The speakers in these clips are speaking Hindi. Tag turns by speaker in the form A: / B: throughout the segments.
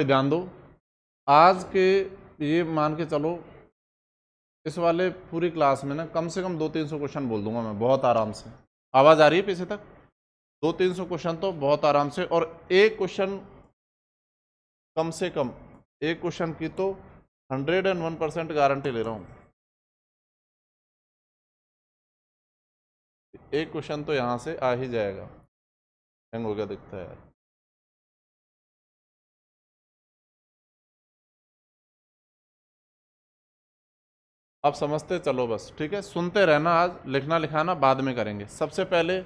A: ध्यान दो, आज के ये मान के चलो इस वाले पूरी क्लास में ना कम से कम 200-300 क्वेश्चन बोल दूंगा मैं बहुत आराम से। आवाज आ रही है पीछे तक? 200-300 क्वेश्चन तो बहुत आराम से, और एक क्वेश्चन कम से कम, एक क्वेश्चन की तो 101% गारंटी ले रहा हूं। एक क्वेश्चन तो यहां से आ ही जाएगा। हैंग हो गया दिखता है यार। आप समझते चलो बस, ठीक है, सुनते रहना। आज लिखना लिखाना बाद में करेंगे। सबसे पहले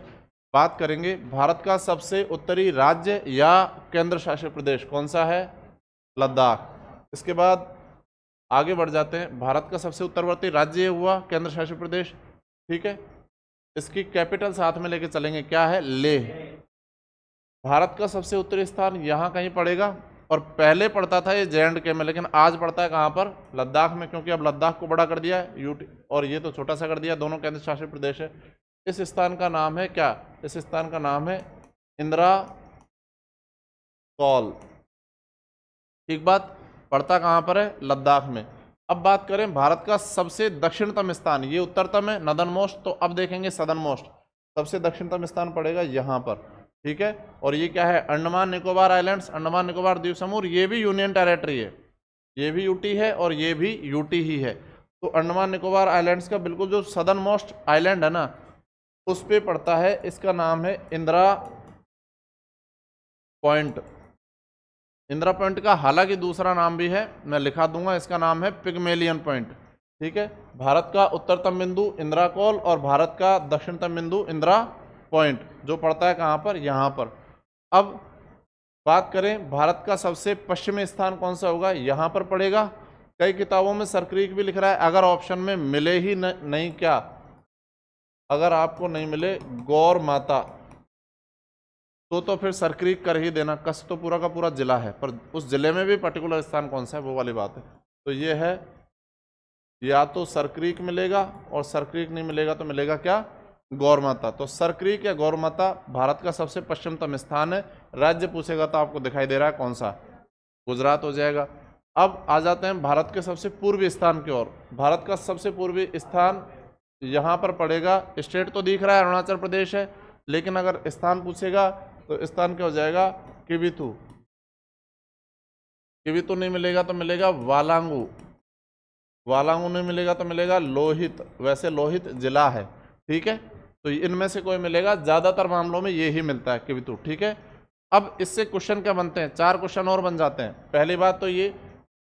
A: बात करेंगे भारत का सबसे उत्तरी राज्य या केंद्र शासित प्रदेश कौन सा है? लद्दाख। इसके बाद आगे बढ़ जाते हैं। भारत का सबसे उत्तरवर्ती राज्य हुआ केंद्र शासित प्रदेश, ठीक है। इसकी कैपिटल साथ में लेके चलेंगे, क्या है? लेह। भारत का सबसे उत्तरी स्थान यहाँ कहीं पड़ेगा, और पहले पड़ता था ये JNK में, लेकिन आज पड़ता है कहाँ पर? लद्दाख में, क्योंकि अब लद्दाख को बड़ा कर दिया है यूटी, और ये तो छोटा सा कर दिया। दोनों केंद्र शासित प्रदेश है। इस स्थान का नाम है क्या? इस स्थान का नाम है इंदिरा कौल। ठीक बात। पड़ता कहाँ पर है? लद्दाख में। अब बात करें भारत का सबसे दक्षिणतम स्थान, ये उत्तरतम है, नदन मोस्ट, तो अब देखेंगे सदन मोस्ट। सबसे दक्षिणतम स्थान पड़ेगा यहाँ पर, ठीक है। और ये क्या है? अंडमान निकोबार आइलैंड्स, अंडमान निकोबार द्वीप समूह। ये भी यूनियन टेरेटरी है, ये भी यूटी है और ये भी यूटी ही है। तो अंडमान निकोबार आइलैंड्स का बिल्कुल जो सदर्न मोस्ट आइलैंड है ना, उस पे पड़ता है। इसका नाम है इंदिरा पॉइंट। इंदिरा पॉइंट का हालांकि दूसरा नाम भी है, मैं लिखा दूंगा। इसका नाम है पिग्मेलियन पॉइंट, ठीक है। भारत का उत्तरतम बिंदु इंदिरा कॉल और भारत का दक्षिणतम बिंदु इंदिरा पॉइंट, जो पड़ता है कहाँ पर? यहाँ पर। अब बात करें भारत का सबसे पश्चिमी स्थान कौन सा होगा? यहाँ पर पड़ेगा। कई किताबों में सर क्रीक भी लिख रहा है। अगर ऑप्शन में मिले ही नहीं क्या, अगर आपको नहीं मिले गौर माता, तो फिर सर क्रीक कर ही देना। कच्छ तो पूरा का पूरा जिला है, पर उस जिले में भी पर्टिकुलर स्थान कौन सा है, वो वाली बात है। तो ये है, या तो सर क्रीक मिलेगा, और सर क्रीक नहीं मिलेगा तो मिलेगा क्या? गौर माता। तो सर क्रीक या गौर माता भारत का सबसे पश्चिमतम स्थान है। राज्य पूछेगा तो आपको दिखाई दे रहा है कौन सा? गुजरात हो जाएगा। अब आ जाते हैं भारत के सबसे पूर्वी स्थान की ओर। भारत का सबसे पूर्वी स्थान यहाँ पर पड़ेगा। स्टेट तो दिख रहा है अरुणाचल प्रदेश है, लेकिन अगर स्थान पूछेगा तो स्थान क्या हो जाएगा? किबिथु। किबिथु नहीं मिलेगा तो मिलेगा वालांगू। वालांगू नहीं मिलेगा तो मिलेगा लोहित। वैसे लोहित जिला है, ठीक है। तो इनमें से कोई मिलेगा, ज्यादातर मामलों में ये ही मिलता है, किबिथु, ठीक है। अब इससे क्वेश्चन क्या बनते हैं? 4 क्वेश्चन और बन जाते हैं। पहली बात तो ये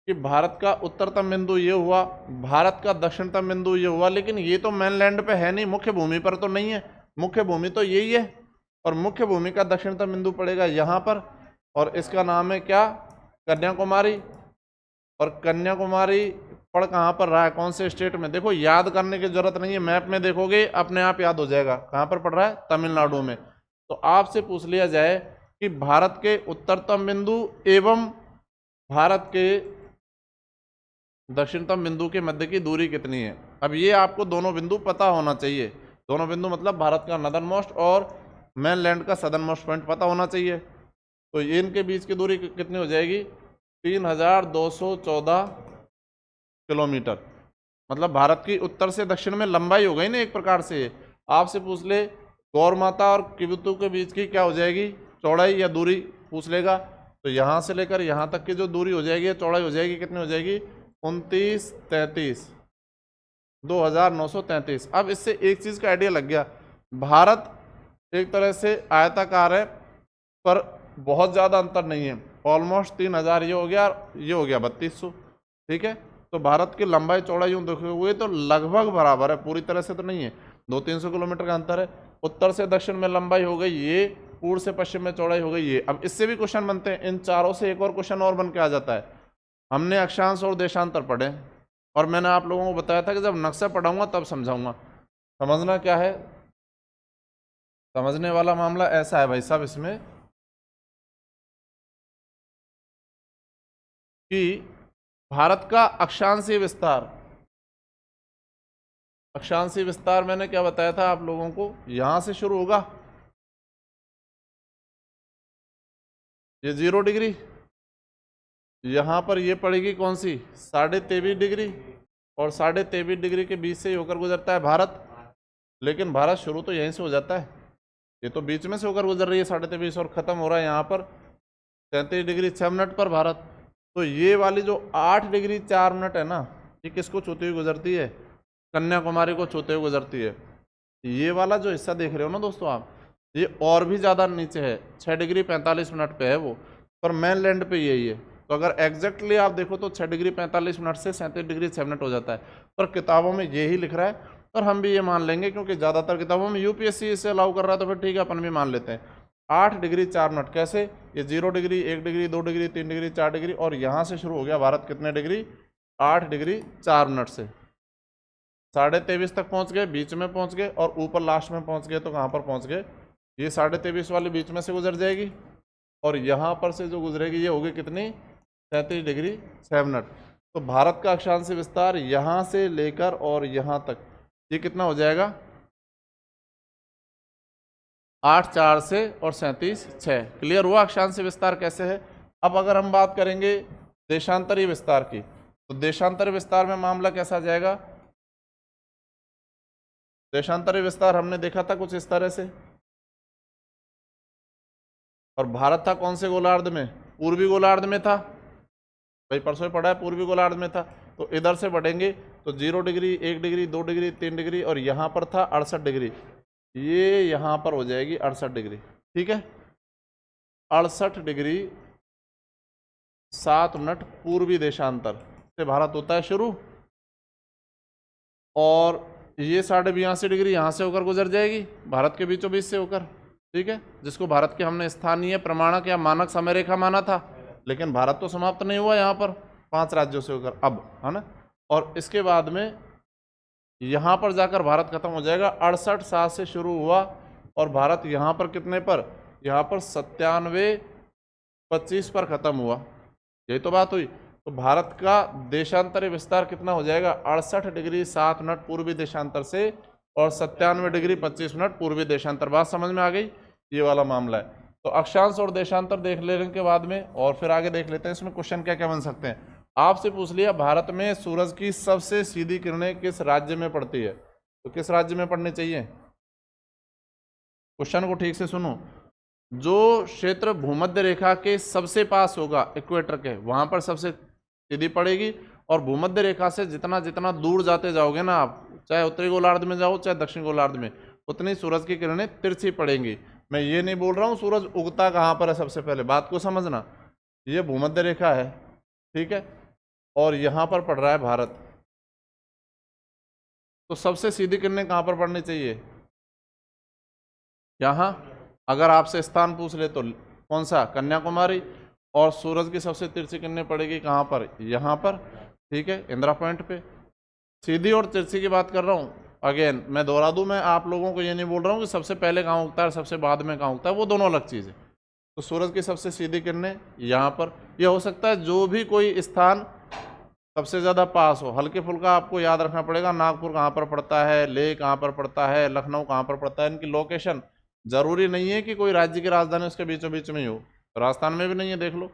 A: कि भारत का उत्तरतम बिंदु ये हुआ, भारत का दक्षिणतम बिंदु ये हुआ, लेकिन ये तो मेनलैंड पे है नहीं, मुख्य भूमि पर तो नहीं है। मुख्य भूमि तो यही है, और मुख्य भूमि का दक्षिणतम बिंदु पड़ेगा यहाँ पर, और इसका नाम है क्या? कन्याकुमारी। और कन्याकुमारी पड़ कहाँ पर रहा है? कौन से स्टेट में? देखो, याद करने की जरूरत नहीं है, मैप में देखोगे अपने आप याद हो जाएगा। कहाँ पर पड़ रहा है? तमिलनाडु में। तो आपसे पूछ लिया जाए कि भारत के उत्तरतम बिंदु एवं भारत के दक्षिणतम बिंदु के मध्य की दूरी कितनी है? अब ये आपको दोनों बिंदु पता होना चाहिए। दोनों बिंदु मतलब भारत का नदर्न मोस्ट और मेनलैंड का सदर्न मोस्ट पॉइंट पता होना चाहिए। तो इनके बीच की दूरी कितनी हो जाएगी? 3214 किलोमीटर। मतलब भारत की उत्तर से दक्षिण में लंबाई हो गई ना एक प्रकार से। आपसे पूछ ले गौर माता और किबिथु के बीच की क्या हो जाएगी? चौड़ाई या दूरी पूछ लेगा, तो यहाँ से लेकर यहाँ तक की जो दूरी हो जाएगी, चौड़ाई हो जाएगी, कितनी हो जाएगी? 2933, 2933। अब इससे एक चीज का आइडिया लग गया। भारत एक तरह से आयताकार है, पर बहुत ज्यादा अंतर नहीं है। ऑलमोस्ट 3000 ये हो गया, ये हो गया 3200, ठीक है। तो भारत की लंबाई चौड़ाई यूं देखोगे तो लगभग बराबर है, पूरी तरह से तो नहीं है, 200-300 किलोमीटर का अंतर है। उत्तर से दक्षिण में लंबाई हो गई ये, पूर्व से पश्चिम में चौड़ाई हो गई ये। अब इससे भी क्वेश्चन बनते हैं। इन चारों से एक और क्वेश्चन और बन के आ जाता है। हमने अक्षांश और देशांतर पढ़े, और मैंने आप लोगों को बताया था कि जब नक्शा पढ़ाऊंगा तब समझाऊंगा। समझना क्या है? समझने वाला मामला ऐसा है भाई साहब इसमें कि भारत का अक्षांशीय विस्तार, अक्षांशीय विस्तार मैंने क्या बताया था आप लोगों को? यहां से शुरू होगा, ये 0 डिग्री, यहाँ पर ये पड़ेगी कौन सी 23.5 डिग्री, और 23.5 डिग्री के बीच से ही होकर गुजरता है भारत। लेकिन भारत शुरू तो यहीं से हो जाता है, ये तो बीच में से होकर गुजर रही है 23.5 और ख़त्म हो रहा है यहाँ पर 33 डिग्री 6 मिनट पर भारत। तो ये वाली जो 8 डिग्री 4 मिनट है ना, ये किसको छूते हुए गुजरती है? कन्याकुमारी को छूते हुए गुजरती है। ये वाला जो हिस्सा देख रहे हो ना दोस्तों आप, ये और भी ज़्यादा नीचे है, 6 डिग्री 45 मिनट पे है वो, पर मेन लैंड पे यही है। तो अगर एग्जैक्टली आप देखो तो 6 डिग्री 45 मिनट से 37 डिग्री 6 मिनट हो जाता है, पर किताबों में यही लिख रहा है और हम भी ये मान लेंगे, क्योंकि ज़्यादातर किताबों में यूपीएससी इसे अलाउ कर रहा है, तो फिर ठीक है अपन भी मान लेते हैं। 8 डिग्री 4 मिनट कैसे? ये 0 degree 1 degree 2 degree 3 degree 4 degree, और यहाँ से शुरू हो गया भारत कितने डिग्री? 8 डिग्री 4 मिनट से 23.5 तक पहुँच गए, बीच में पहुँच गए, और ऊपर लास्ट में पहुँच गए तो कहाँ पर पहुँच गए? ये 23.5 वाली बीच में से गुजर जाएगी, और यहाँ पर से जो गुजरेगी ये होगी कितनी? 37 डिग्री 6 मिनट। तो भारत का अक्षांश विस्तार यहाँ से लेकर और यहाँ तक ये कितना हो जाएगा? 8 4 से और 37 6। क्लियर हुआ अक्षांश विस्तार कैसे है? अब अगर हम बात करेंगे देशांतरी विस्तार की, तो देशांतरी विस्तार में मामला कैसा जाएगा? देशांतरी विस्तार हमने देखा था कुछ इस तरह से, और भारत था कौन से गोलार्ध में? पूर्वी गोलार्ध में था, भाई परसों ही पढ़ा है, पूर्वी गोलार्ध में था। तो इधर से बढ़ेंगे तो 0 डिग्री 1 डिग्री 2 डिग्री 3 डिग्री, और यहाँ पर था 68 डिग्री, ये यहाँ पर हो जाएगी 68 डिग्री। ठीक है, 68 डिग्री 7 मिनट पूर्वी देशांतर से भारत होता है शुरू, और ये 82.5 डिग्री यहाँ से होकर गुजर जाएगी, भारत के बीचों बीच से होकर। ठीक है, जिसको भारत के हमने स्थानीय प्रमाणक या मानक समय रेखा माना था, लेकिन भारत तो समाप्त नहीं हुआ यहाँ पर 5 राज्यों से होकर अब, है ना। और इसके बाद में यहाँ पर जाकर भारत खत्म हो जाएगा। 68 7 से शुरू हुआ और भारत यहाँ पर कितने पर? यहाँ पर 97 25 पर खत्म हुआ, यही तो बात हुई। तो भारत का देशांतरी विस्तार कितना हो जाएगा? 68 डिग्री 7 मिनट पूर्वी देशांतर से और 97 डिग्री 25 मिनट पूर्वी देशांतर। बात समझ में आ गई? ये वाला मामला है। तो अक्षांश और देशांतर देख लेने के बाद में और फिर आगे देख लेते हैं इसमें क्वेश्चन क्या क्या बन सकते हैं। आपसे पूछ लिया भारत में सूरज की सबसे सीधी किरणें किस राज्य में पड़ती है, तो किस राज्य में पड़नी चाहिए? क्वेश्चन को ठीक से सुनो। जो क्षेत्र भूमध्य रेखा के सबसे पास होगा, इक्वेटर के, वहां पर सबसे सीधी पड़ेगी, और भूमध्य रेखा से जितना जितना दूर जाते जाओगे ना आप, चाहे उत्तरी गोलार्ध में जाओ चाहे दक्षिण गोलार्ध में, उतनी सूरज की किरणें तिरछी पड़ेंगी। मैं ये नहीं बोल रहा हूँ सूरज उगता कहाँ पर है, सबसे पहले बात को समझना। ये भूमध्य रेखा है, ठीक है, और यहाँ पर पड़ रहा है भारत, तो सबसे सीधी किरणें कहाँ पर पड़नी चाहिए? यहाँ। अगर आपसे स्थान पूछ ले तो कौन सा? कन्याकुमारी। और सूरज की सबसे तिरछी किरणें पड़ेगी कहाँ पर? यहाँ पर, ठीक है, इंदिरा पॉइंट पे। सीधी और तिरछी की बात कर रहा हूँ। अगेन मैं दोहरा दूँ, मैं आप लोगों को ये नहीं बोल रहा हूँ कि सबसे पहले कहाँ उगता है सबसे बाद में कहाँ उगता है, वो दोनों अलग चीज़ है। तो सूरज की सबसे सीधी किरणें यहाँ पर। यह हो सकता है जो भी कोई स्थान सबसे ज़्यादा पास हो। हल्के फुल्का आपको याद रखना पड़ेगा, नागपुर कहाँ पर पड़ता है, लेह कहाँ पर पड़ता है, लखनऊ कहाँ पर पड़ता है। इनकी लोकेशन ज़रूरी नहीं है कि कोई राज्य की राजधानी उसके बीचों बीच में ही हो, राजस्थान में भी नहीं है, देख लो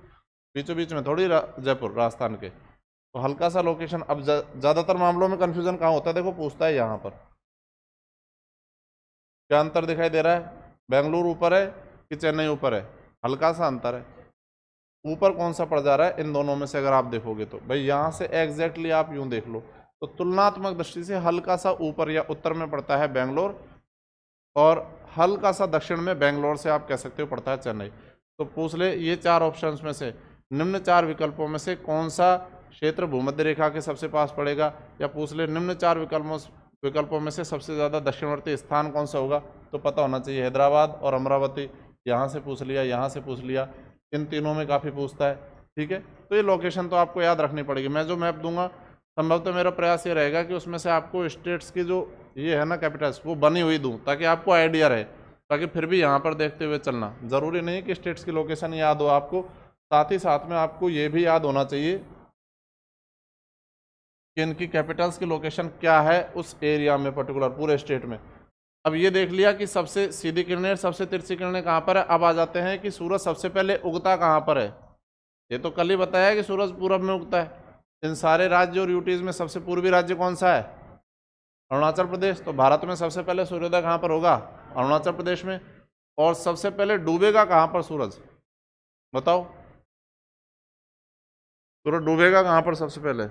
A: बीचों बीच में थोड़ी जयपुर राजस्थान के। तो हल्का सा लोकेशन। अब ज़्यादातर मामलों में कन्फ्यूजन कहाँ होता है, देखो पूछता है यहाँ पर क्या अंतर दिखाई दे रहा है, बेंगलुरु ऊपर है कि चेन्नई ऊपर है? हल्का सा अंतर है, ऊपर कौन सा पड़ जा रहा है इन दोनों में से? अगर आप देखोगे तो भाई यहाँ से एग्जैक्टली आप यूँ देख लो तो तुलनात्मक दृष्टि से हल्का सा ऊपर या उत्तर में पड़ता है बेंगलोर, और हल्का सा दक्षिण में बेंगलोर से आप कह सकते हो पड़ता है चेन्नई। तो पूछ ले ये 4 ऑप्शंस में से, निम्न 4 विकल्पों में से कौन सा क्षेत्र भूमध्य रेखा के सबसे पास पड़ेगा, या पूछ ले निम्न 4 विकल्पों में से सबसे ज़्यादा दक्षिणवर्ती स्थान कौन सा होगा, तो पता होना चाहिए हैदराबाद और अमरावती। यहाँ से पूछ लिया, यहाँ से पूछ लिया, इन तीनों में काफ़ी पूछता है, ठीक है। तो ये लोकेशन तो आपको याद रखनी पड़ेगी। मैं जो मैप दूंगा संभवतः मेरा प्रयास ये रहेगा कि उसमें से आपको स्टेट्स की जो ये है ना कैपिटल्स वो बनी हुई दूं, ताकि आपको आइडिया रहे, ताकि फिर भी यहाँ पर देखते हुए चलना। ज़रूरी नहीं कि स्टेट्स की लोकेशन याद हो आपको, साथ ही साथ में आपको ये भी याद होना चाहिए कि इनकी कैपिटल्स की लोकेशन क्या है उस एरिया में, पर्टिकुलर पूरे स्टेट में। अब ये देख लिया कि सबसे सीधी किरणें सबसे तिरछी किरणें कहाँ पर है। अब आ जाते हैं कि सूरज सबसे पहले उगता कहाँ पर है। ये तो कल ही बताया है कि सूरज पूरब में उगता है। इन सारे राज्य और यूटीज में सबसे पूर्वी राज्य कौन सा है? अरुणाचल प्रदेश। तो भारत में सबसे पहले सूर्योदय कहाँ पर होगा? अरुणाचल प्रदेश में। और सबसे पहले डूबेगा कहाँ पर सूरज? बताओ, सूरज डूबेगा कहाँ पर सबसे पहले?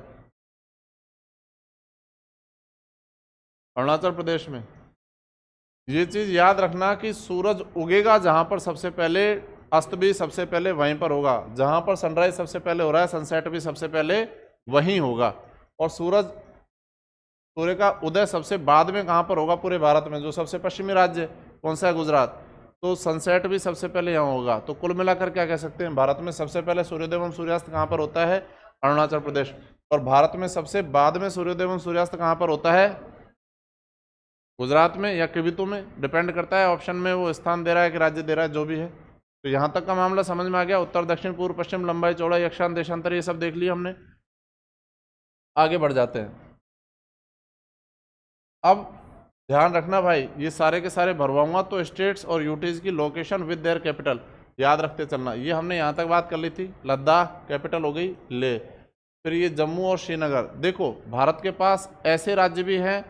A: अरुणाचल प्रदेश में। ये चीज याद रखना कि सूरज उगेगा जहां पर सबसे पहले, अस्त भी सबसे पहले वहीं पर होगा। जहां पर सनराइज सबसे पहले हो रहा है, सनसेट भी सबसे पहले वहीं होगा। और सूर्य का उदय सबसे बाद में कहां पर होगा पूरे भारत में? जो सबसे पश्चिमी राज्य कौन सा है? गुजरात। तो सनसेट भी सबसे पहले यहाँ होगा। तो कुल मिलाकर क्या कह सकते हैं? भारत में सबसे पहले सूर्योदय एवं सूर्यास्त कहाँ पर होता है? अरुणाचल प्रदेश। और भारत में सबसे बाद में सूर्योदय एवं सूर्यास्त कहाँ पर होता है? गुजरात में या किबितु में, डिपेंड करता है ऑप्शन में वो स्थान दे रहा है कि राज्य दे रहा है, जो भी है। तो यहाँ तक का मामला समझ में आ गया। उत्तर दक्षिण पूर्व पश्चिम, लंबाई चौड़ाई, अक्षांश देशांतर, ये सब देख लिया हमने। आगे बढ़ जाते हैं। अब ध्यान रखना भाई, ये सारे के सारे भरवाऊंगा तो स्टेट्स और यूटीज की लोकेशन विद देयर कैपिटल याद रखते चलना। ये हमने यहाँ तक बात कर ली थी। लद्दाख कैपिटल हो गई ले। फिर ये जम्मू और श्रीनगर। देखो भारत के पास ऐसे राज्य भी हैं,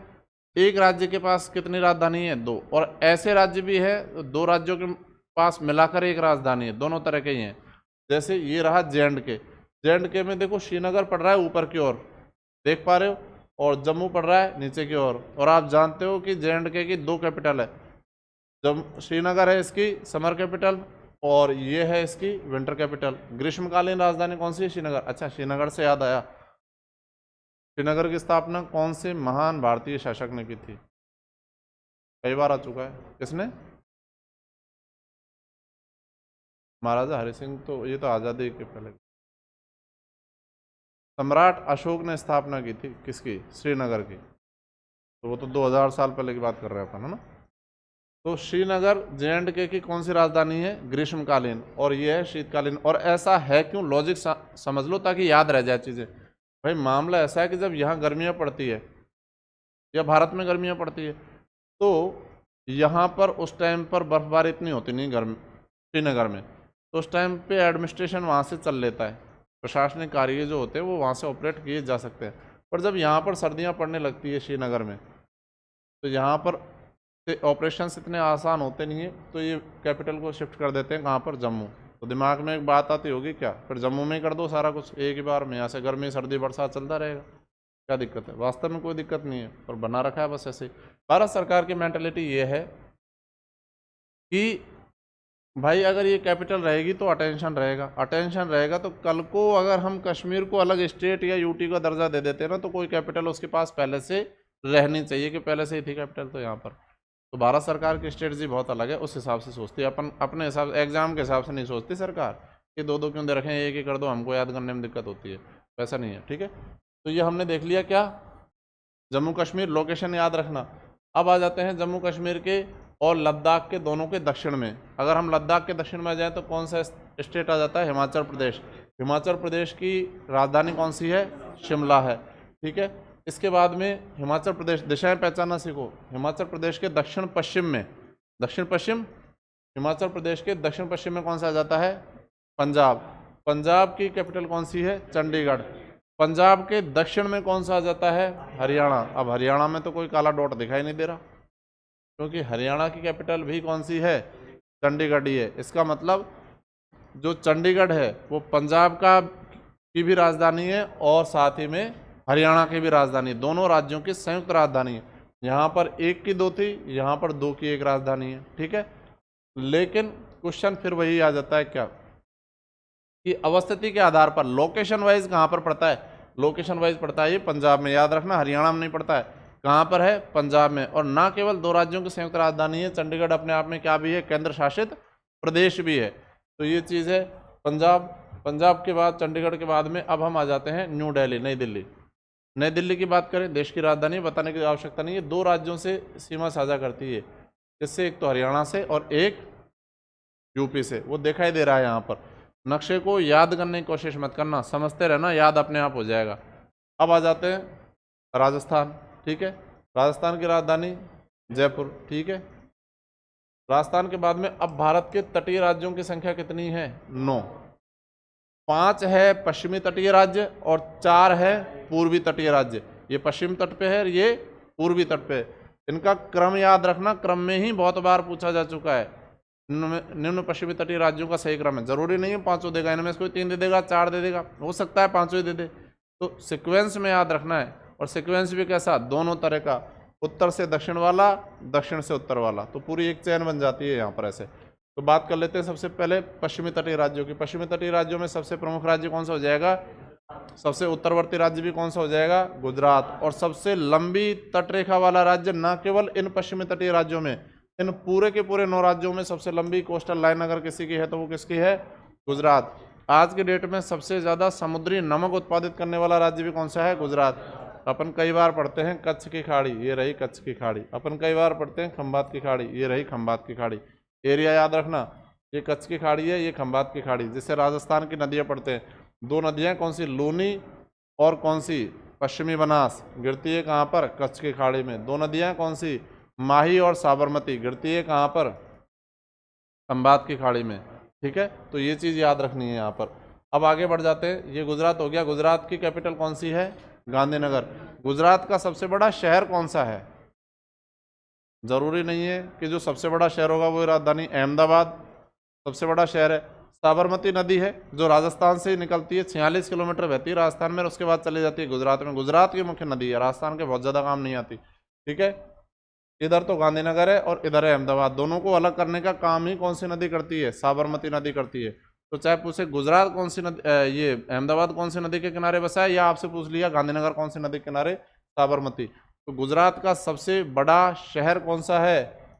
A: एक राज्य के पास कितनी राजधानी है? 2। और ऐसे राज्य भी है 2 राज्यों के पास मिलाकर एक राजधानी है। दोनों तरह के ही हैं। जैसे ये रहा जे एंड के में देखो श्रीनगर पड़ रहा है ऊपर की ओर, देख पा रहे हो, और जम्मू पड़ रहा है नीचे की ओर। और आप जानते हो कि जे एंड के की 2 कैपिटल है। जब श्रीनगर है इसकी समर कैपिटल, और ये है इसकी विंटर कैपिटल। ग्रीष्मकालीन राजधानी कौन सी है? श्रीनगर। अच्छा, श्रीनगर से याद आया, श्रीनगर की स्थापना कौन से महान भारतीय शासक ने की थी? कई बार आ चुका है। किसने? महाराजा हरि सिंह। तो ये तो आज़ादी के पहले। सम्राट अशोक ने स्थापना की थी किसकी? श्रीनगर की। तो वो तो 2000 साल पहले की बात कर रहे हैं अपन, है ना। तो श्रीनगर जे एंड के की कौन सी राजधानी है? ग्रीष्मकालीन। और ये है शीतकालीन। और ऐसा है क्यों? लॉजिक समझ लो ताकि याद रह जाए चीज़ें। भाई मामला ऐसा है कि जब यहाँ गर्मियाँ पड़ती है या भारत में गर्मियाँ पड़ती है, तो यहाँ पर उस टाइम पर बर्फबारी इतनी होती नहीं गर्मी श्रीनगर में। तो उस टाइम पे एडमिनिस्ट्रेशन वहाँ से चल लेता है, प्रशासनिक कार्य जो होते हैं वो वहाँ से ऑपरेट किए जा सकते हैं। पर जब यहाँ पर सर्दियाँ पड़ने लगती है श्रीनगर में, तो यहाँ पर ऑपरेशंस इतने आसान होते नहीं है। तो ये कैपिटल को शिफ्ट कर देते हैं कहाँ पर? जम्मू। तो दिमाग में एक बात आती होगी, क्या फिर जम्मू में ही कर दो सारा कुछ एक ही बार में? यहाँ से गर्मी सर्दी बरसात चलता रहेगा, क्या दिक्कत है? वास्तव में कोई दिक्कत नहीं है, पर बना रखा है बस ऐसे। भारत सरकार की मेंटालिटी ये है कि भाई अगर ये कैपिटल रहेगी तो अटेंशन रहेगा, अटेंशन रहेगा तो कल को अगर हम कश्मीर को अलग स्टेट या यूटी का दर्जा दे देते हैं ना, तो कोई कैपिटल उसके पास पहले से रहनी चाहिए कि पहले से ही थी कैपिटल। तो यहाँ पर तो भारत सरकार की स्ट्रेटजी बहुत अलग है, उस हिसाब से सोचती है। अपन अपने हिसाब एग्जाम के हिसाब से नहीं सोचती सरकार कि 2-2 क्यों दे रखें, एक ही कर दो, हमको याद करने में दिक्कत होती है, वैसा नहीं है। ठीक है, तो ये हमने देख लिया क्या? जम्मू कश्मीर लोकेशन याद रखना। अब आ जाते हैं जम्मू कश्मीर के और लद्दाख के दोनों के दक्षिण में। अगर हम लद्दाख के दक्षिण में जाएँ तो कौन सा स्टेट आ जाता है? हिमाचल प्रदेश। हिमाचल प्रदेश की राजधानी कौन सी है? शिमला है। ठीक है, इसके बाद में हिमाचल प्रदेश, दिशाएं पहचानना सीखो। हिमाचल प्रदेश के दक्षिण पश्चिम में, दक्षिण पश्चिम, हिमाचल प्रदेश के दक्षिण पश्चिम में कौन सा आ जाता है? पंजाब। पंजाब की कैपिटल कौन सी है? चंडीगढ़। पंजाब के दक्षिण में कौन सा आ जाता है? हरियाणा। अब हरियाणा में तो कोई काला डॉट दिखाई नहीं दे रहा, क्योंकि हरियाणा की कैपिटल भी कौन सी है? चंडीगढ़ ही है। इसका मतलब जो चंडीगढ़ है वो पंजाब की भी राजधानी है और साथ ही में हरियाणा की भी राजधानी, दोनों राज्यों की संयुक्त राजधानी है। यहाँ पर 1 की 2 थी, यहाँ पर 2 की 1 राजधानी है। ठीक है, लेकिन क्वेश्चन फिर वही आ जाता है क्या कि अवस्थिति के आधार पर लोकेशन वाइज कहाँ पर पड़ता है? लोकेशन वाइज पड़ता है ये पंजाब में, याद रखना। हरियाणा में नहीं पड़ता है। कहाँ पर है? पंजाब में। और ना केवल 2 राज्यों की संयुक्त राजधानी है, चंडीगढ़ अपने आप में क्या भी है? केंद्र शासित प्रदेश भी है। तो ये चीज़ है पंजाब। पंजाब के बाद, चंडीगढ़ के बाद में अब हम आ जाते हैं न्यू दिल्ली, नई दिल्ली। नई दिल्ली की बात करें, देश की राजधानी, बताने की आवश्यकता नहीं है। 2 राज्यों से सीमा साझा करती है, जिससे एक तो हरियाणा से और एक यूपी से। वो दिखाई दे रहा है यहाँ पर। नक्शे को याद करने की कोशिश मत करना, समझते रहना, याद अपने आप हो जाएगा। अब आ जाते हैं राजस्थान। ठीक है, राजस्थान की राजधानी जयपुर। ठीक है, राजस्थान के बाद में अब भारत के तटीय राज्यों की संख्या कितनी है? 9। 5 है पश्चिमी तटीय राज्य और 4 है पूर्वी तटीय राज्य। ये पश्चिम तट पे है, ये पूर्वी तट पे है। इनका क्रम याद रखना, क्रम में ही बहुत बार पूछा जा चुका है। निम्न पश्चिमी तटीय राज्यों का सही क्रम है, जरूरी नहीं है 5 देगा, इनमें से कोई 3 दे देगा, 4 दे देगा, हो सकता है 5 दे दे। तो सीक्वेंस में याद रखना है, और सीक्वेंस भी कैसा, दोनों तरह का, उत्तर से दक्षिण वाला, दक्षिण से उत्तर वाला, तो पूरी एक चेन बन जाती है यहाँ पर ऐसे। तो बात कर लेते हैं सबसे पहले पश्चिमी तटीय राज्यों की। पश्चिमी तटीय राज्यों में सबसे प्रमुख राज्य कौन सा हो जाएगा, सबसे उत्तरवर्ती राज्य भी कौन सा हो जाएगा, गुजरात। और सबसे लंबी तटरेखा वाला राज्य, ना केवल इन पश्चिमी तटीय राज्यों में, इन पूरे के पूरे 9 राज्यों में सबसे लंबी कोस्टल लाइन अगर किसी की है तो वो किसकी है, गुजरात। आज के डेट में सबसे ज्यादा समुद्री नमक उत्पादित करने वाला राज्य भी कौन सा है, गुजरात। अपन कई बार पढ़ते हैं कच्छ की खाड़ी, ये रही कच्छ की खाड़ी। अपन कई बार पढ़ते हैं खंबात की खाड़ी, ये रही खंबात की खाड़ी। एरिया याद रखना, ये कच्छ की खाड़ी है, ये खंबात की खाड़ी। जिससे राजस्थान की नदियां पढ़ते हैं, 2 नदियां कौन सी, लूनी और कौन सी, पश्चिमी बनास, गिरती है कहाँ पर, कच्छ की खाड़ी में। 2 नदियां कौन सी, माही और साबरमती, गिरती है कहाँ पर, खंबात की खाड़ी में। ठीक है, तो ये चीज़ याद रखनी है यहाँ पर। अब आगे बढ़ जाते हैं, ये गुजरात हो गया। गुजरात की कैपिटल कौन सी है, गांधीनगर। गुजरात का सबसे बड़ा शहर कौन सा है, जरूरी नहीं है कि जो सबसे बड़ा शहर होगा वो राजधानी अहमदाबाद सबसे बड़ा शहर है। साबरमती नदी है जो राजस्थान से निकलती है, 46 किलोमीटर बहती है राजस्थान में, और उसके बाद चली जाती है गुजरात में। गुजरात की मुख्य नदी है, राजस्थान के बहुत ज़्यादा काम नहीं आती। ठीक है, इधर तो गांधीनगर है और इधर है अहमदाबाद, दोनों को अलग करने का काम ही कौन सी नदी करती है, साबरमती नदी करती है। तो चाहे पूछे गुजरात कौन सी नदी, ये अहमदाबाद कौन सी नदी के किनारे बसा है, या आपसे पूछ लिया गांधीनगर कौन सी नदी के किनारे, साबरमती। तो गुजरात का सबसे बड़ा शहर कौन सा है,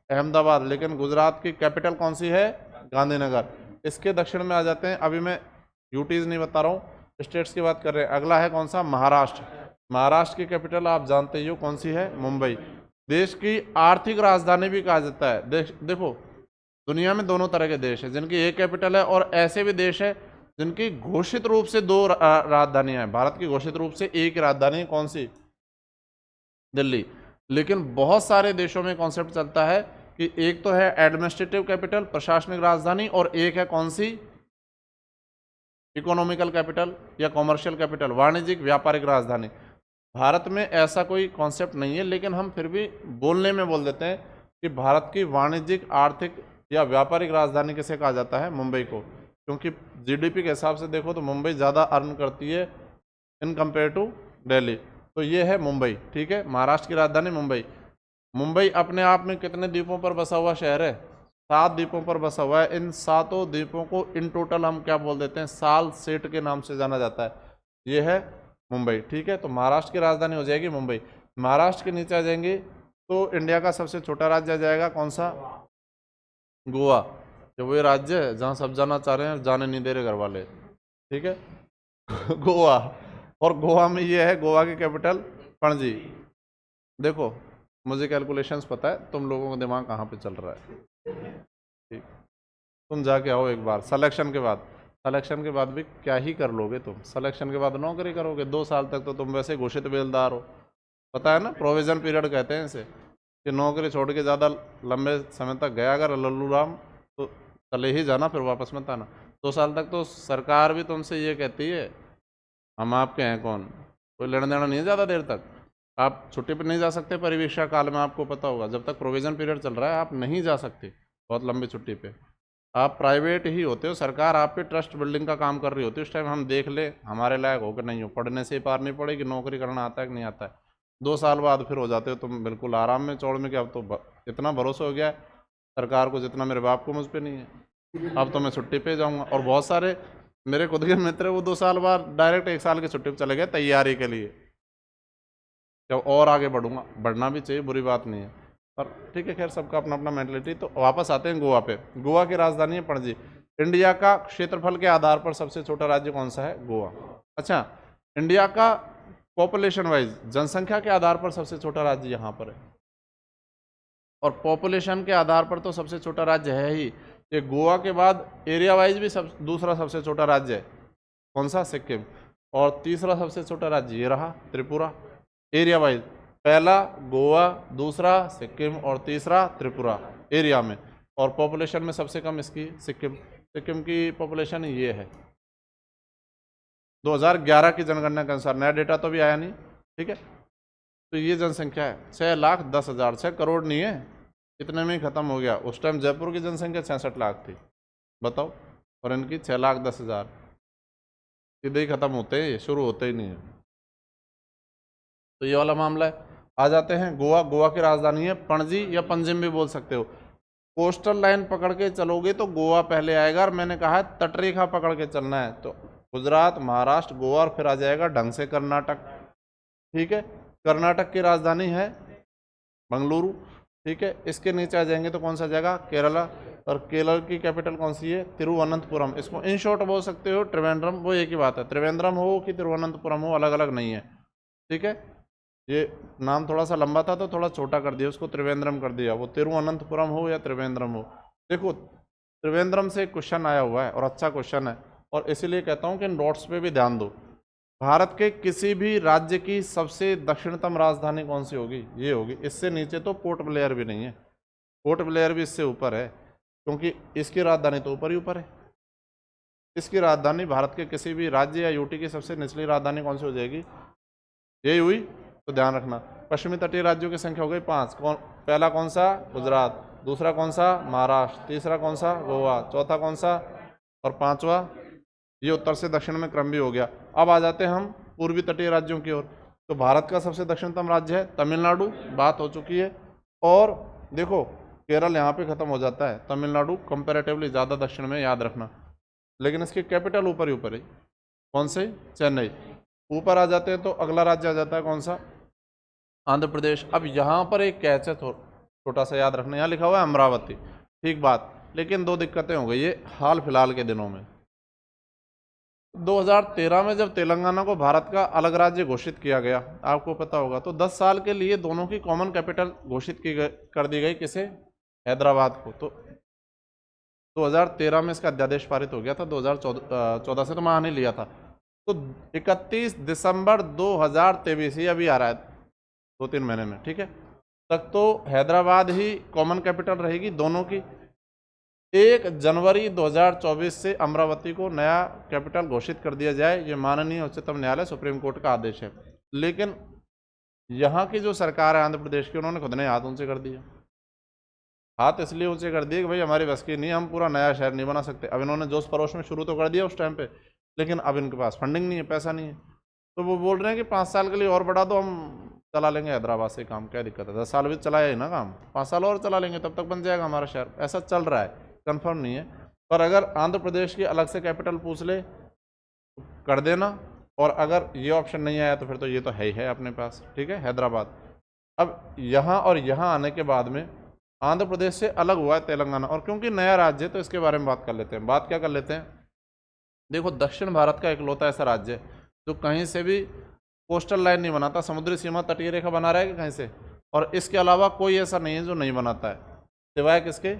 A: अहमदाबाद, लेकिन गुजरात की कैपिटल कौन सी है, गांधीनगर। इसके दक्षिण में आ जाते हैं, अभी मैं यूटीज नहीं बता रहा हूँ, स्टेट्स की बात कर रहे हैं। अगला है कौन सा, महाराष्ट्र। महाराष्ट्र की कैपिटल आप जानते ही हो कौन सी है, मुंबई। देश की आर्थिक राजधानी भी कहा जाता है। देखो दुनिया में दोनों तरह के देश हैं जिनकी एक कैपिटल है, और ऐसे भी देश है जिनकी घोषित रूप से 2 राजधानियां हैं। भारत की घोषित रूप से एक राजधानी कौन सी, दिल्ली। लेकिन बहुत सारे देशों में कॉन्सेप्ट चलता है कि एक तो है एडमिनिस्ट्रेटिव कैपिटल, प्रशासनिक राजधानी, और एक है कौन सी, इकोनॉमिकल कैपिटल या कॉमर्शियल कैपिटल, वाणिज्यिक व्यापारिक राजधानी। भारत में ऐसा कोई कॉन्सेप्ट नहीं है, लेकिन हम फिर भी बोलने में बोल देते हैं कि भारत की वाणिज्यिक, आर्थिक या व्यापारिक राजधानी किसे कहा जाता है, मुंबई को। क्योंकि जीडीपी के हिसाब से देखो तो मुंबई ज़्यादा अर्न करती है इन कंपेयर टू दिल्ली। तो ये है मुंबई। ठीक है, महाराष्ट्र की राजधानी मुंबई। मुंबई अपने आप में कितने द्वीपों पर बसा हुआ शहर है, 7 द्वीपों पर बसा हुआ है। इन 7 द्वीपों को इन टोटल हम क्या बोल देते हैं, साल सेट के नाम से जाना जाता है। ये है मुंबई। ठीक है, तो महाराष्ट्र की राजधानी हो जाएगी मुंबई। महाराष्ट्र के नीचे आ जाएंगे तो इंडिया का सबसे छोटा राज्य आ जाएगा कौन सा, गोवा। जो वो राज्य है जहाँ सब जाना चाह रहे हैं, जाने नहीं दे रहे घर वाले। ठीक है गोवा, और गोवा में ये है, गोवा की कैपिटल पणजी। देखो मुझे कैलकुलेशंस पता है, तुम लोगों का दिमाग कहाँ पे चल रहा है। ठीक, तुम जाके आओ एक बार सिलेक्शन के बाद। सिलेक्शन के बाद भी क्या ही कर लोगे तुम, सिलेक्शन के बाद नौकरी करोगे। 2 साल तक तो तुम वैसे घोषित बेलदार हो, पता है ना, प्रोविजन पीरियड कहते हैं इसे, कि नौकरी छोड़ के ज़्यादा लंबे समय तक गया अगर लल्लू राम तो चले ही जाना, फिर वापस मत आना। 2 साल तक तो सरकार भी तुमसे ये कहती है हम आपके हैं कौन, कोई लेना देना नहीं है ज़्यादा देर तक। आप छुट्टी पर नहीं जा सकते परिवीक्षा काल में, आपको पता होगा जब तक प्रोविजन पीरियड चल रहा है आप नहीं जा सकते बहुत लंबी छुट्टी पे। आप प्राइवेट ही होते हो, सरकार आप पे ट्रस्ट बिल्डिंग का काम कर रही होती है। उस टाइम हम देख ले हमारे लायक हो कि नहीं हो, पढ़ने से ही पार नहीं पड़ेगी, नौकरी करना आता है कि नहीं आता है। 2 साल बाद फिर हो जाते हो तुम बिल्कुल आराम में चौड़ में, कि अब तो इतना भरोसा हो गया है सरकार को जितना मेरे बाप को मुझ पर नहीं है, अब तो मैं छुट्टी पे जाऊँगा। और बहुत सारे मेरे खुद के मित्र वो 2 साल बाद डायरेक्ट 1 साल की छुट्टी पर चले गए तैयारी के लिए, जब और आगे बढ़ूंगा। बढ़ना भी चाहिए, बुरी बात नहीं है, पर ठीक है, खैर सबका अपना अपना मेंटलिटी। तो वापस आते हैं गोवा पे। गोवा की राजधानी है पणजी। इंडिया का क्षेत्रफल के आधार पर सबसे छोटा राज्य कौन सा है, गोवा। अच्छा, इंडिया का पॉपुलेशन वाइज, जनसंख्या के आधार पर सबसे छोटा राज्य यहाँ पर है, और पॉपुलेशन के आधार पर तो सबसे छोटा राज्य है ही ये। गोवा के बाद एरिया वाइज भी दूसरा सबसे छोटा राज्य है कौन सा, सिक्किम। और तीसरा सबसे छोटा राज्य ये रहा, त्रिपुरा। एरिया वाइज पहला गोवा, दूसरा सिक्किम, और तीसरा त्रिपुरा एरिया में। और पॉपुलेशन में सबसे कम इसकी सिक्किम। सिक्किम की पॉपुलेशन ये है। 2011 की जनगणना के अनुसार, नया डेटा तो अभी आया नहीं, ठीक है। तो ये जनसंख्या है 6,10,000, 6 करोड़ नहीं है, इतने में ही खत्म हो गया। उस टाइम जयपुर की जनसंख्या 66 लाख थी, बताओ, और इनकी 6,10,000, सीधे ही खत्म होते हैं, ये शुरू होते ही नहीं है। तो ये वाला मामला है। आ जाते हैं गोवा। गोवा की राजधानी है पणजी या पंजिम भी बोल सकते हो। कोस्टल लाइन पकड़ के चलोगे तो गोवा पहले आएगा, और मैंने कहा है तटरेखा पकड़ के चलना है, तो गुजरात, महाराष्ट्र, गोवा, और फिर आ जाएगा ढंग से कर्नाटक, ठीक है। कर्नाटक की राजधानी है बंगलुरु, ठीक है। इसके नीचे आ जाएंगे तो कौन सा जाएगा, केरला, और केरल की कैपिटल कौन सी है, तिरुवनंतपुरम। इसको इन शॉर्ट बोल सकते हो त्रिवेंद्रम, वो एक ही बात है, त्रिवेंद्रम हो कि तिरुवनंतपुरम हो, अलग अलग नहीं है, ठीक है। ये नाम थोड़ा सा लंबा था तो थोड़ा छोटा कर दिया, उसको त्रिवेंद्रम कर दिया। वो तिरुवनंतपुरम हो या त्रिवेंद्रम हो, देखो त्रिवेंद्रम से क्वेश्चन आया हुआ है और अच्छा क्वेश्चन है, और इसीलिए कहता हूँ कि नोट्स पे भी ध्यान दो। भारत के किसी भी राज्य की सबसे दक्षिणतम राजधानी कौन सी होगी, ये होगी। इससे नीचे तो पोर्ट ब्लेयर भी नहीं है, पोर्ट ब्लेयर भी इससे ऊपर है, क्योंकि इसकी राजधानी तो ऊपर ही ऊपर है। इसकी राजधानी भारत के किसी भी राज्य या यूटी की सबसे निचली राजधानी कौन सी हो जाएगी, यही हुई, तो ध्यान रखना। पश्चिमी तटीय राज्यों की संख्या हो गई 5। पहला कौन सा, गुजरात, दूसरा कौन सा, महाराष्ट्र, तीसरा कौन सा, गोवा, चौथा कौन सा, और पांचवा, ये उत्तर से दक्षिण में क्रम भी हो गया। अब आ जाते हैं हम पूर्वी तटीय राज्यों की ओर। तो भारत का सबसे दक्षिणतम राज्य है तमिलनाडु, बात हो चुकी है। और देखो केरल यहाँ पे खत्म हो जाता है, तमिलनाडु कंपेरेटिवली ज़्यादा दक्षिण में, याद रखना। लेकिन इसकी कैपिटल ऊपर ही ऊपर है, कौन से, चेन्नई। ऊपर आ जाते हैं तो अगला राज्य आ जाता है कौन सा, आंध्र प्रदेश। अब यहाँ पर एक कैच है, छोटा सा याद रखना, यहाँ लिखा हुआ है अमरावती, ठीक बात, लेकिन दो दिक्कतें हो गई ये हाल फिलहाल के दिनों में। 2013 में जब तेलंगाना को भारत का अलग राज्य घोषित किया गया, आपको पता होगा, तो 10 साल के लिए दोनों की कॉमन कैपिटल घोषित कर दी गई, किसे, हैदराबाद को। तो 2013 में इसका अध्यादेश पारित हो गया था, 2014 से तो मान ही लिया था। तो 31 दिसंबर 2023, ये अभी आ रहा है 2-3 महीने में, ठीक है, तक तो हैदराबाद ही कॉमन कैपिटल रहेगी दोनों की। 1 जनवरी 2024 से अमरावती को नया कैपिटल घोषित कर दिया जाए, ये माननीय उच्चतम न्यायालय सुप्रीम कोर्ट का आदेश है। लेकिन यहाँ की जो सरकार है आंध्र प्रदेश की, उन्होंने खुद ने हाथ ऊंचे कर दिए। हाथ इसलिए ऊंचे कर दिए कि भाई हमारी बस की नहीं, हम पूरा नया शहर नहीं बना सकते। अब इन्होंने जोश परोश में शुरू तो कर दिया उस टाइम पे, लेकिन अब इनके पास फंडिंग नहीं है, पैसा नहीं है, तो वो बोल रहे हैं कि 5 साल के लिए और बढ़ा दो, हम चला लेंगे हैदराबाद से काम, क्या दिक्कत है, 10 साल भी चलाया ही ना काम, 5 साल और चला लेंगे, तब तक बन जाएगा हमारा शहर। ऐसा चल रहा है, कंफर्म नहीं है। पर अगर आंध्र प्रदेश की अलग से कैपिटल पूछ ले तो कर देना, और अगर ये ऑप्शन नहीं आया तो फिर तो ये तो है ही है अपने पास, ठीक है, हैदराबाद। अब यहाँ और यहाँ आने के बाद में आंध्र प्रदेश से अलग हुआ है तेलंगाना, और क्योंकि नया राज्य है तो इसके बारे में बात कर लेते हैं। बात क्या कर लेते हैं, देखो दक्षिण भारत का इकलौता ऐसा राज्य है जो कहीं से भी कोस्टल लाइन नहीं बनाता, समुद्री सीमा तटीय रेखा बना रहा है कि कहीं से, और इसके अलावा कोई ऐसा नहीं है जो नहीं बनाता है, सिवाय किसके,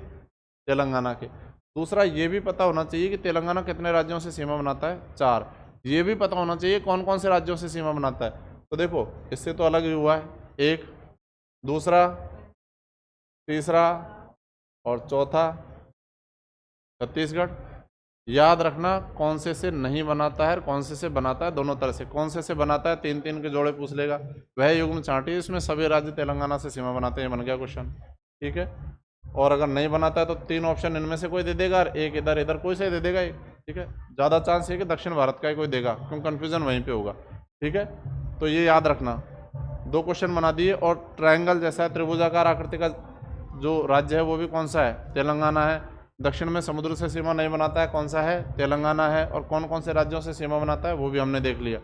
A: तेलंगाना के। दूसरा ये भी पता होना चाहिए कि तेलंगाना कितने राज्यों से सीमा बनाता है, 4। ये भी पता होना चाहिए कौन कौन से राज्यों से सीमा बनाता है। तो देखो इससे तो अलग ही हुआ है, 1, दूसरा, तीसरा और चौथा छत्तीसगढ़। याद रखना कौन से नहीं बनाता है और कौन से बनाता है, दोनों तरह से। कौन से बनाता है 3-3 के जोड़े पूछ लेगा, वह युग्म छांटी, इसमें सभी राज्य तेलंगाना से सीमा बनाते हैं, बन गया क्वेश्चन, ठीक है। और अगर नहीं बनाता है तो 3 ऑप्शन इनमें से कोई दे देगा, और एक इधर इधर कोई से दे देगा एक, ठीक है। ज़्यादा चांस है कि दक्षिण भारत का ही कोई देगा, क्यों, कन्फ्यूजन वहीं पर होगा, ठीक है। तो ये याद रखना, 2 क्वेश्चन बना दिए। और ट्रायंगल जैसा है, त्रिभुजाकार आकृति का जो राज्य है वो भी कौन सा है, तेलंगाना है। दक्षिण में समुद्र से सीमा नहीं बनाता है, कौन सा है, तेलंगाना है। और कौन कौन से राज्यों से सीमा बनाता है वो भी हमने देख लिया,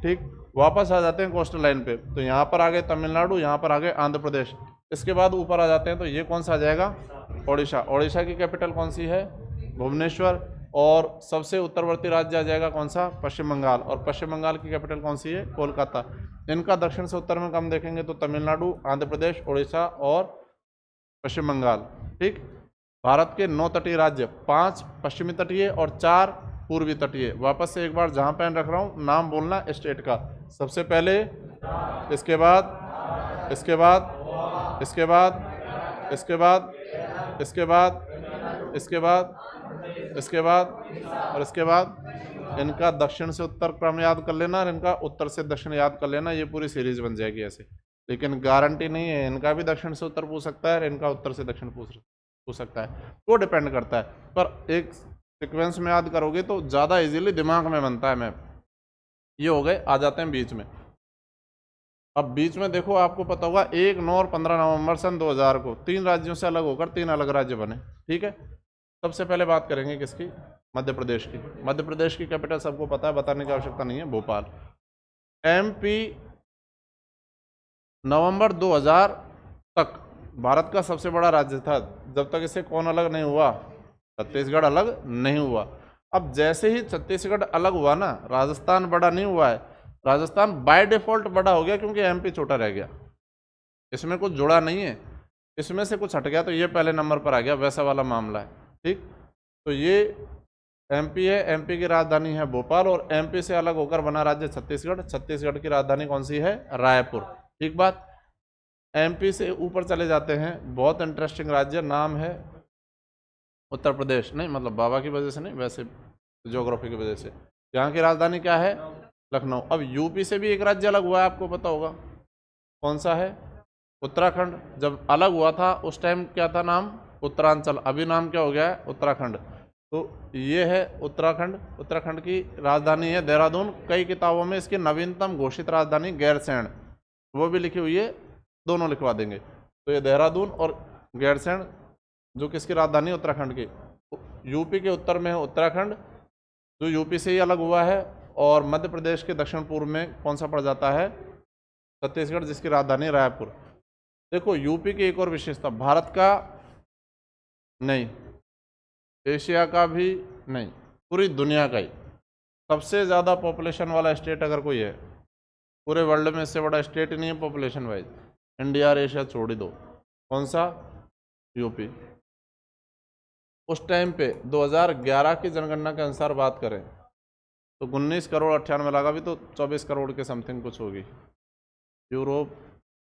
A: ठीक। वापस आ जाते हैं कोस्टल लाइन पे, तो यहाँ पर आ गए तमिलनाडु, यहाँ पर आ गए आंध्र प्रदेश। इसके बाद ऊपर आ जाते हैं तो ये कौन सा आ जाएगा, ओडिशा। ओडिशा की कैपिटल कौन सी है, भुवनेश्वर। और सबसे उत्तरवर्ती राज्य आ जाएगा कौन सा, पश्चिम बंगाल। और पश्चिम बंगाल की कैपिटल कौन सी है, कोलकाता। इनका दक्षिण से उत्तर में कम देखेंगे तो तमिलनाडु, आंध्र प्रदेश, उड़ीसा और पश्चिम बंगाल, ठीक। भारत के 9 तटीय राज्य, 5 पश्चिमी तटीय और 4 पूर्वी तटीय। वापस से एक बार जहां पेन रख रहा हूं नाम बोलना स्टेट का, सबसे पहले, इसके बाद, इसके बाद, इसके बाद, इसके बाद, इसके बाद, इसके बाद, इसके बाद, और इसके बाद, इनका दक्षिण से उत्तर क्रम याद कर लेना और इनका उत्तर से दक्षिण याद कर लेना, ये पूरी सीरीज बन जाएगी ऐसे। लेकिन गारंटी नहीं है, इनका भी दक्षिण से उत्तर पूछ सकता है और इनका उत्तर से दक्षिण पूछ सकता है, वो डिपेंड करता है। पर एक सीक्वेंस में याद करोगे तो ज़्यादा इजीली दिमाग में बनता है मैप। ये हो गए, आ जाते हैं बीच में। अब बीच में देखो, आपको पता होगा 1, 9 और 15 नवंबर सन 2000 को 3 राज्यों से अलग होकर 3 अलग राज्य बने। ठीक है, सबसे पहले बात करेंगे किसकी? मध्य प्रदेश की। मध्य प्रदेश की कैपिटल सबको पता है, बताने की आवश्यकता नहीं है, भोपाल। एमपी नवंबर 2000 तक भारत का सबसे बड़ा राज्य था, जब तक इसे कौन अलग नहीं हुआ? छत्तीसगढ़ अलग नहीं हुआ। अब जैसे ही छत्तीसगढ़ अलग हुआ ना, राजस्थान बड़ा नहीं हुआ है, राजस्थान बाय डिफॉल्ट बड़ा हो गया क्योंकि एमपी छोटा रह गया। इसमें कुछ जुड़ा नहीं है, इसमें से कुछ हट गया तो ये पहले नंबर पर आ गया, वैसा वाला मामला है। ठीक, तो ये एमपी है, एमपी की राजधानी है भोपाल और एमपी से अलग होकर बना राज्य छत्तीसगढ़। छत्तीसगढ़ की राजधानी कौन सी है? रायपुर। ठीक बात। एमपी से ऊपर चले जाते हैं, बहुत इंटरेस्टिंग राज्य, नाम है उत्तर प्रदेश। नहीं मतलब बाबा की वजह से नहीं, वैसे ज्योग्राफी की वजह से। यहाँ की राजधानी क्या है? लखनऊ। अब यूपी से भी एक राज्य अलग हुआ है, आपको पता होगा कौन सा है? उत्तराखंड। जब अलग हुआ था उस टाइम क्या था नाम? उत्तरांचल। अभी नाम क्या हो गया है? उत्तराखंड। तो ये है उत्तराखंड। उत्तराखंड की राजधानी है देहरादून। कई किताबों में इसकी नवीनतम घोषित राजधानी गैरसैंण, वो भी लिखी हुई है, दोनों लिखवा देंगे। तो ये देहरादून और गैरसैंण जो किसकी राजधानी? उत्तराखंड की। यूपी के उत्तर में है उत्तराखंड, जो यूपी से ही अलग हुआ है, और मध्य प्रदेश के दक्षिण पूर्व में कौन सा पड़ जाता है? छत्तीसगढ़, जिसकी राजधानी रायपुर। देखो यूपी की एक और विशेषता, भारत का नहीं, एशिया का भी नहीं, पूरी दुनिया का ही सबसे ज़्यादा पॉपुलेशन वाला स्टेट अगर कोई है पूरे वर्ल्ड में, इससे बड़ा स्टेट ही नहीं है पॉपुलेशन वाइज, इंडिया और एशिया छोड़ ही दो। कौन सा? यूपी। उस टाइम पे 2011 की जनगणना के अनुसार बात करें तो 19 करोड़ 98 लाख, अभी तो 24 करोड़ के समथिंग कुछ होगी। यूरोप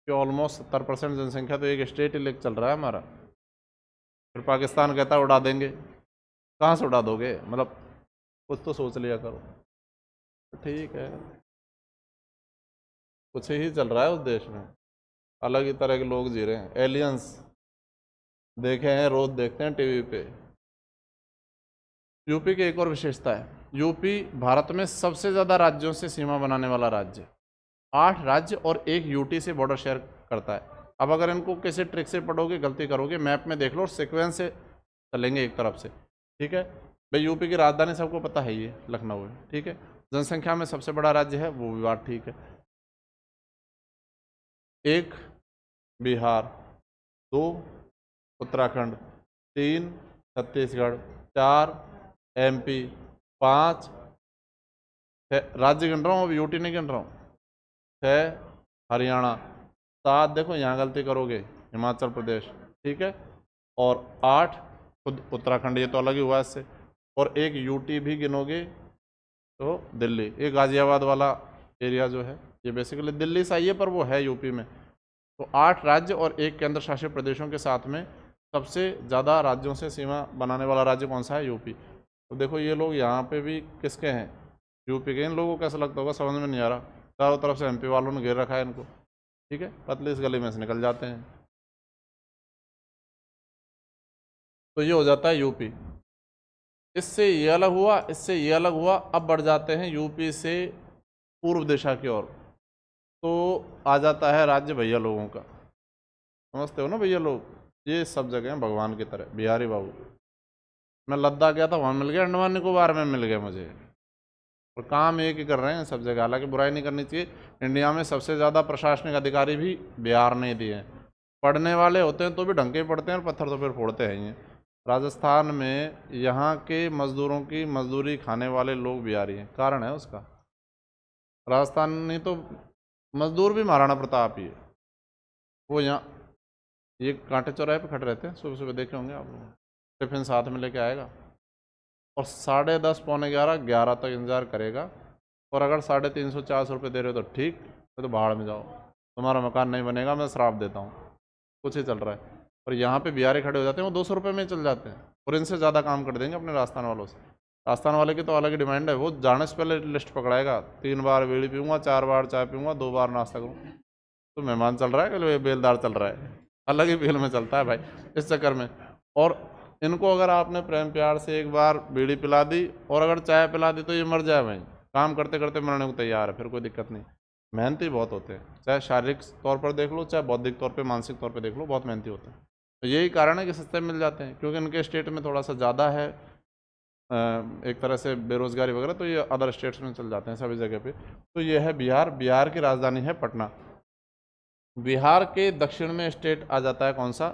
A: के ऑलमोस्ट 70% जनसंख्या तो एक स्टेट ही लेके चल रहा है हमारा। फिर पाकिस्तान कहता है उड़ा देंगे, कहाँ से उड़ा दोगे? मतलब कुछ तो सोच लिया करो। तो ठीक है, कुछ ही चल रहा है उस देश में, अलग ही तरह के लोग जी रहे हैं। एलियंस देखे हैं, रोज देखते हैं टीवी पे। यूपी की एक और विशेषता है, यूपी भारत में सबसे ज़्यादा राज्यों से सीमा बनाने वाला राज्य। 8 राज्य और 1 यूटी से बॉर्डर शेयर करता है। अब अगर इनको किसी ट्रिक से पढ़ोगे, गलती करोगे, मैप में देख लो और सीक्वेंस से चलेंगे एक तरफ से। ठीक है भाई, यूपी की राजधानी सबको पता है, ये लखनऊ है। ठीक है, जनसंख्या में सबसे बड़ा राज्य है, वो भी बात ठीक है। 1 बिहार, 2 उत्तराखंड, 3 छत्तीसगढ़, 4 एमपी, 5 राज्य गिन रहा हूँ, अब यूटी नहीं गिन रहा हूँ, 6 हरियाणा, 7 देखो यहाँ गलती करोगे हिमाचल प्रदेश। ठीक है, और 8 खुद उत्तराखंड, ये तो अलग ही हुआ इससे, और 1 यूटी भी गिनोगे तो दिल्ली। ये गाजियाबाद वाला एरिया जो है ये बेसिकली दिल्ली से ही है, पर वो है यूपी में। तो 8 राज्य और 1 केंद्र शासित प्रदेशों के साथ में सबसे ज़्यादा राज्यों से सीमा बनाने वाला राज्य कौन सा है? यूपी। तो देखो ये लोग यहाँ पे भी किसके हैं? यूपी के। इन लोगों को कैसा लगता होगा, समझ में नहीं आ रहा, चारों तरफ से एमपी वालों ने घेर रखा है इनको। ठीक है, पतली इस गली में से निकल जाते हैं। तो ये हो जाता है यूपी। इससे ये अलग हुआ, इससे ये अलग हुआ। अब बढ़ जाते हैं यूपी से पूर्व दिशा की ओर, तो आ जाता है राज्य भैया लोगों का। समझते हो ना भैया लोग, ये सब जगह हैं भगवान की तरह, बिहारी बाबू। मैं लद्दाख गया था, वहाँ मिल गया, अंडमान निकोबार में मिल गया मुझे, और काम एक ही कर रहे हैं सब जगह। हालांकि बुराई नहीं करनी चाहिए, इंडिया में सबसे ज़्यादा प्रशासनिक अधिकारी भी बिहार ने दिए हैं। पढ़ने वाले होते हैं तो भी ढंग के पढ़ते हैं, और पत्थर तो फिर फोड़ते हैं ही। राजस्थान में यहाँ के मज़दूरों की मजदूरी खाने वाले लोग बिहारी हैं, कारण है उसका। राजस्थान नहीं तो मजदूर भी महाराणा प्रताप ही है। वो यहाँ ये कांटे चौराहे पे खड़े रहते हैं, सुबह सुबह देखे होंगे आप लोग, टिफिन साथ में लेके आएगा और 10:30 पौने 11 तक इंतज़ार करेगा। और अगर 350 400 रुपये दे रहे हो तो ठीक, तो बाहर में जाओ, तुम्हारा मकान नहीं बनेगा, मैं श्राप देता हूँ। कुछ ही चल रहा है। और यहाँ पे बिहारी खड़े हो जाते हैं, वो 200 रुपये में चल जाते हैं, और इनसे ज़्यादा काम कर देंगे अपने राजस्थान वालों से। राजस्थान वाले की तो अलग ही डिमांड है, वो जाने से पहले लिस्ट पकड़ाएगा, 3 बार बीड़ी पीऊँगा, 4 बार चाय पीऊँगा, 2 बार नाश्ता करूँ। तो मेहमान चल रहा है कि बेलदार चल रहा है, अलग ही फील में चलता है भाई इस चक्कर में। और इनको अगर आपने प्रेम प्यार से एक बार बीड़ी पिला दी और अगर चाय पिला दी तो ये मर जाए भाई, काम करते करते मरने को तैयार है, फिर कोई दिक्कत नहीं। मेहनती बहुत होते हैं, चाहे शारीरिक तौर पर देख लो, चाहे बौद्धिक तौर पर, मानसिक तौर पर देख लो, बहुत मेहनती होते हैं। तो यही कारण है कि सस्ते मिल जाते हैं, क्योंकि इनके स्टेट में थोड़ा सा ज़्यादा है एक तरह से बेरोजगारी वगैरह, तो ये अदर स्टेट्स में चल जाते हैं सभी जगह पे। तो ये है बिहार, बिहार की राजधानी है पटना। बिहार के दक्षिण में स्टेट आ जाता है कौन सा?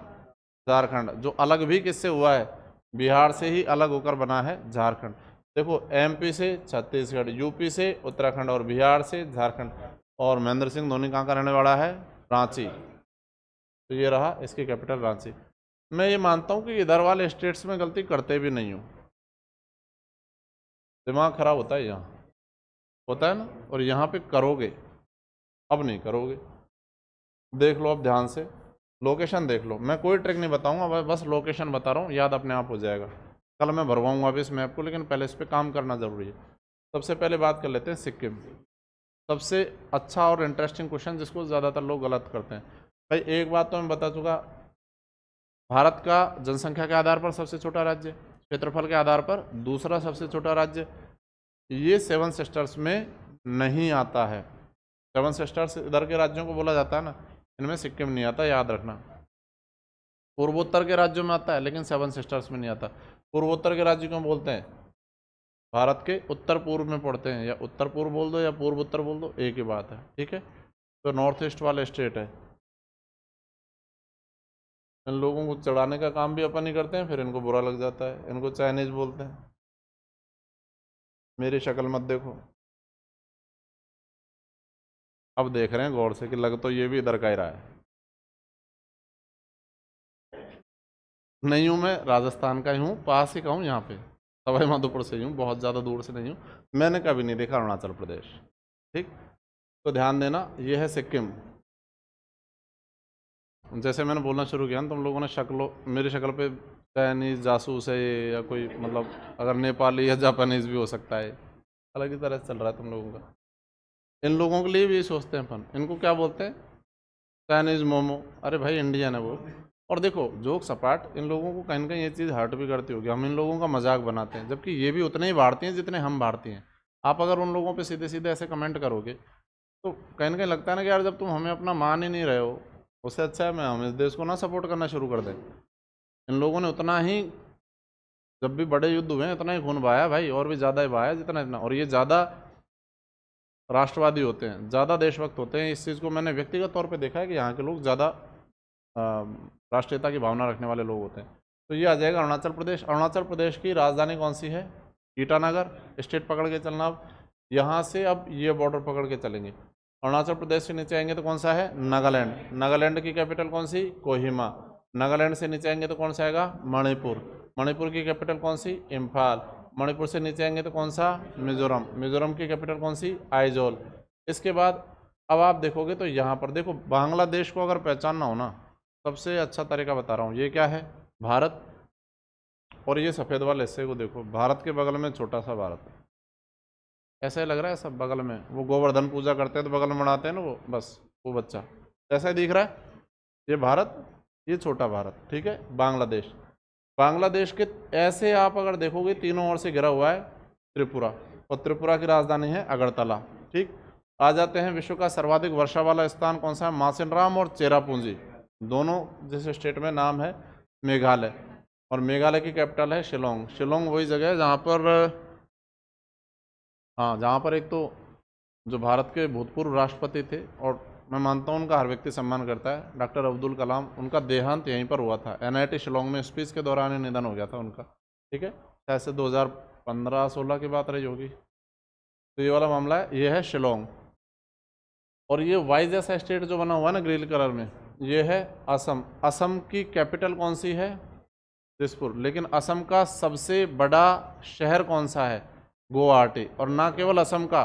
A: झारखंड, जो अलग भी किससे हुआ है? बिहार से ही अलग होकर बना है झारखंड। देखो, एमपी से छत्तीसगढ़, यूपी से उत्तराखंड और बिहार से झारखंड। और महेंद्र सिंह धोनी कहाँ का रहने वाला है? रांची। तो ये रहा इसकी कैपिटल रांची। मैं ये मानता हूँ कि इधर वाले स्टेट्स में गलती करते भी नहीं हूँ, दिमाग खराब होता है यहाँ, होता है ना, और यहाँ पे करोगे, अब नहीं करोगे। देख लो अब ध्यान से, लोकेशन देख लो, मैं कोई ट्रिक नहीं बताऊंगा, बस लोकेशन बता रहा हूँ, याद अपने आप हो जाएगा। कल मैं भरवाऊंगा अभी इस मैप को, लेकिन पहले इस पर काम करना ज़रूरी है। सबसे पहले बात कर लेते हैं सिक्किम। सबसे अच्छा और इंटरेस्टिंग क्वेश्चन जिसको ज़्यादातर लोग गलत करते हैं। भाई एक बात तो मैं बता चुका, भारत का जनसंख्या के आधार पर सबसे छोटा राज्य, क्षेत्रफल के आधार पर दूसरा सबसे छोटा राज्य, ये 7 सिस्टर्स में नहीं आता है। 7 सिस्टर्स इधर के राज्यों को बोला जाता है ना, इनमें सिक्किम नहीं आता, याद रखना। पूर्वोत्तर के राज्यों में आता है लेकिन 7 सिस्टर्स में नहीं आता। पूर्वोत्तर के राज्य क्यों बोलते हैं? भारत के उत्तर पूर्व में पड़ते हैं, या उत्तर पूर्व बोल दो या पूर्व उत्तर बोल दो, एक ही बात है, ठीक है। तो नॉर्थ ईस्ट वाले स्टेट है। इन लोगों को चढ़ाने का काम भी अपन ही करते हैं, फिर इनको बुरा लग जाता है, इनको चाइनीज बोलते हैं। मेरी शक्ल मत देखो, अब देख रहे हैं गौर से कि लग तो ये भी इधर का ही रहा है। नहीं हूँ, मैं राजस्थान का ही हूँ, पास ही का हूँ, यहाँ पे सवाई माधोपुर से ही हूँ, बहुत ज़्यादा दूर से नहीं हूँ। मैंने कभी नहीं देखा अरुणाचल प्रदेश, ठीक। तो ध्यान देना, ये है सिक्किम। जैसे मैंने बोलना शुरू किया ना, तुम लोगों ने मेरी शक्ल पे चाइनीज जासूस है ये, या कोई मतलब अगर नेपाली या जापानीज भी हो सकता है, अलग ही तरह से चल रहा है तुम लोगों का। इन लोगों के लिए भी सोचते हैं अपन, इनको क्या बोलते हैं? चाइनीज मोमो। अरे भाई इंडियन है वो। और देखो जोक सपाट, इन लोगों को कहीं ना कहीं ये चीज़ हर्ट भी करती होगी, हम इन लोगों का मजाक बनाते हैं, जबकि ये भी उतने ही भारतीय हैं जितने हम भारतीय हैं। आप अगर उन लोगों पे सीधे सीधे ऐसे कमेंट करोगे तो कहीं ना कहीं लगता है ना कि यार जब तुम हमें अपना मान ही नहीं रहे हो, उससे अच्छा है हम इस देश को ना सपोर्ट करना शुरू कर दें। इन लोगों ने उतना ही, जब भी बड़े युद्ध हुए हैं उतना ही खून बहाया भाई, और भी ज़्यादा ही बहाया जितना इतना, और ये ज़्यादा राष्ट्रवादी होते हैं, ज़्यादा देशभक्त होते हैं। इस चीज़ को मैंने व्यक्तिगत तौर पे देखा है कि यहाँ के लोग ज़्यादा राष्ट्रीयता की भावना रखने वाले लोग होते हैं। तो ये आ जाएगा अरुणाचल प्रदेश। अरुणाचल प्रदेश की राजधानी कौन सी है? ईटानगर। स्टेट पकड़ के चलना। अब यहाँ से अब ये बॉर्डर पकड़ के चलेंगे, अरुणाचल प्रदेश से नीचे आएंगे तो कौन सा है? नागालैंड। नागालैंड की कैपिटल कौन सी? कोहिमा। नागालैंड से नीचे आएंगे तो कौन सा आएगा? मणिपुर। मणिपुर की कैपिटल कौन सी? इम्फाल। मणिपुर से नीचे आएंगे तो कौन सा? मिजोरम। मिजोरम की कैपिटल कौन सी? आइजोल। इसके बाद अब आप देखोगे तो यहाँ पर देखो, बांग्लादेश को अगर पहचानना हो ना, सबसे अच्छा तरीका बता रहा हूँ, ये क्या है? भारत। और ये सफ़ेद वाले हिस्से को देखो, भारत के बगल में छोटा सा भारत, ऐसा ही लग रहा है सब बगल में। वो गोवर्धन पूजा करते हैं तो बगल में बनाते हैं ना वो, बस वो बच्चा ऐसा ही दिख रहा है। ये भारत, ये छोटा भारत, ठीक है। बांग्लादेश, बांग्लादेश के ऐसे आप अगर देखोगे तीनों ओर से घिरा हुआ है त्रिपुरा, और त्रिपुरा की राजधानी है अगरतला, ठीक। आ जाते हैं विश्व का सर्वाधिक वर्षा वाला स्थान कौन सा है? मासिनराम और चेरापूंजी, दोनों जिस स्टेट में नाम है मेघालय, और मेघालय की कैपिटल है शिलोंग। शिलोंग वही जगह है जहाँ पर, हाँ, जहाँ पर एक तो जो भारत के भूतपूर्व राष्ट्रपति थे, और मैं मानता हूँ उनका हर व्यक्ति सम्मान करता है, डॉक्टर अब्दुल कलाम, उनका देहांत यहीं पर हुआ था। एनआईटी शिलोंग में स्पीच के दौरान ही निधन हो गया था उनका, ठीक है। ऐसे 2015-16 की बात रही होगी। तो ये वाला मामला है, ये है शिलोंग। और ये वाई जैसा स्टेट जो बना हुआ है ना ग्रीन कलर में, ये है असम। असम की कैपिटल कौन सी है? दिसपुर। लेकिन असम का सबसे बड़ा शहर कौन सा है? गुवाहाटी। और ना केवल असम का,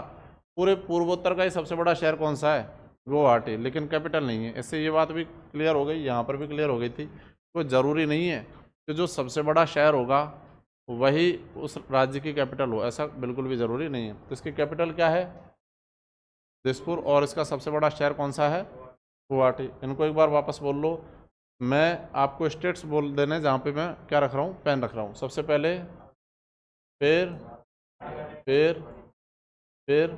A: पूरे पूर्वोत्तर का ही सबसे बड़ा शहर कौन सा है? गुवाहाटी। लेकिन कैपिटल नहीं है। इससे ये बात भी क्लियर हो गई, यहाँ पर भी क्लियर हो गई थी। कोई ज़रूरी नहीं है कि जो सबसे बड़ा शहर होगा वही उस राज्य की कैपिटल हो, ऐसा बिल्कुल भी ज़रूरी नहीं है। तो इसकी कैपिटल क्या है? दिसपुर। और इसका सबसे बड़ा शहर कौन सा है? गुवाहाटी। इनको एक बार वापस बोल लो। मैं आपको स्टेट्स बोल देने जहाँ पे मैं क्या रख रहा हूँ, पेन रख रहा हूँ। सबसे पहले फिर फिर फिर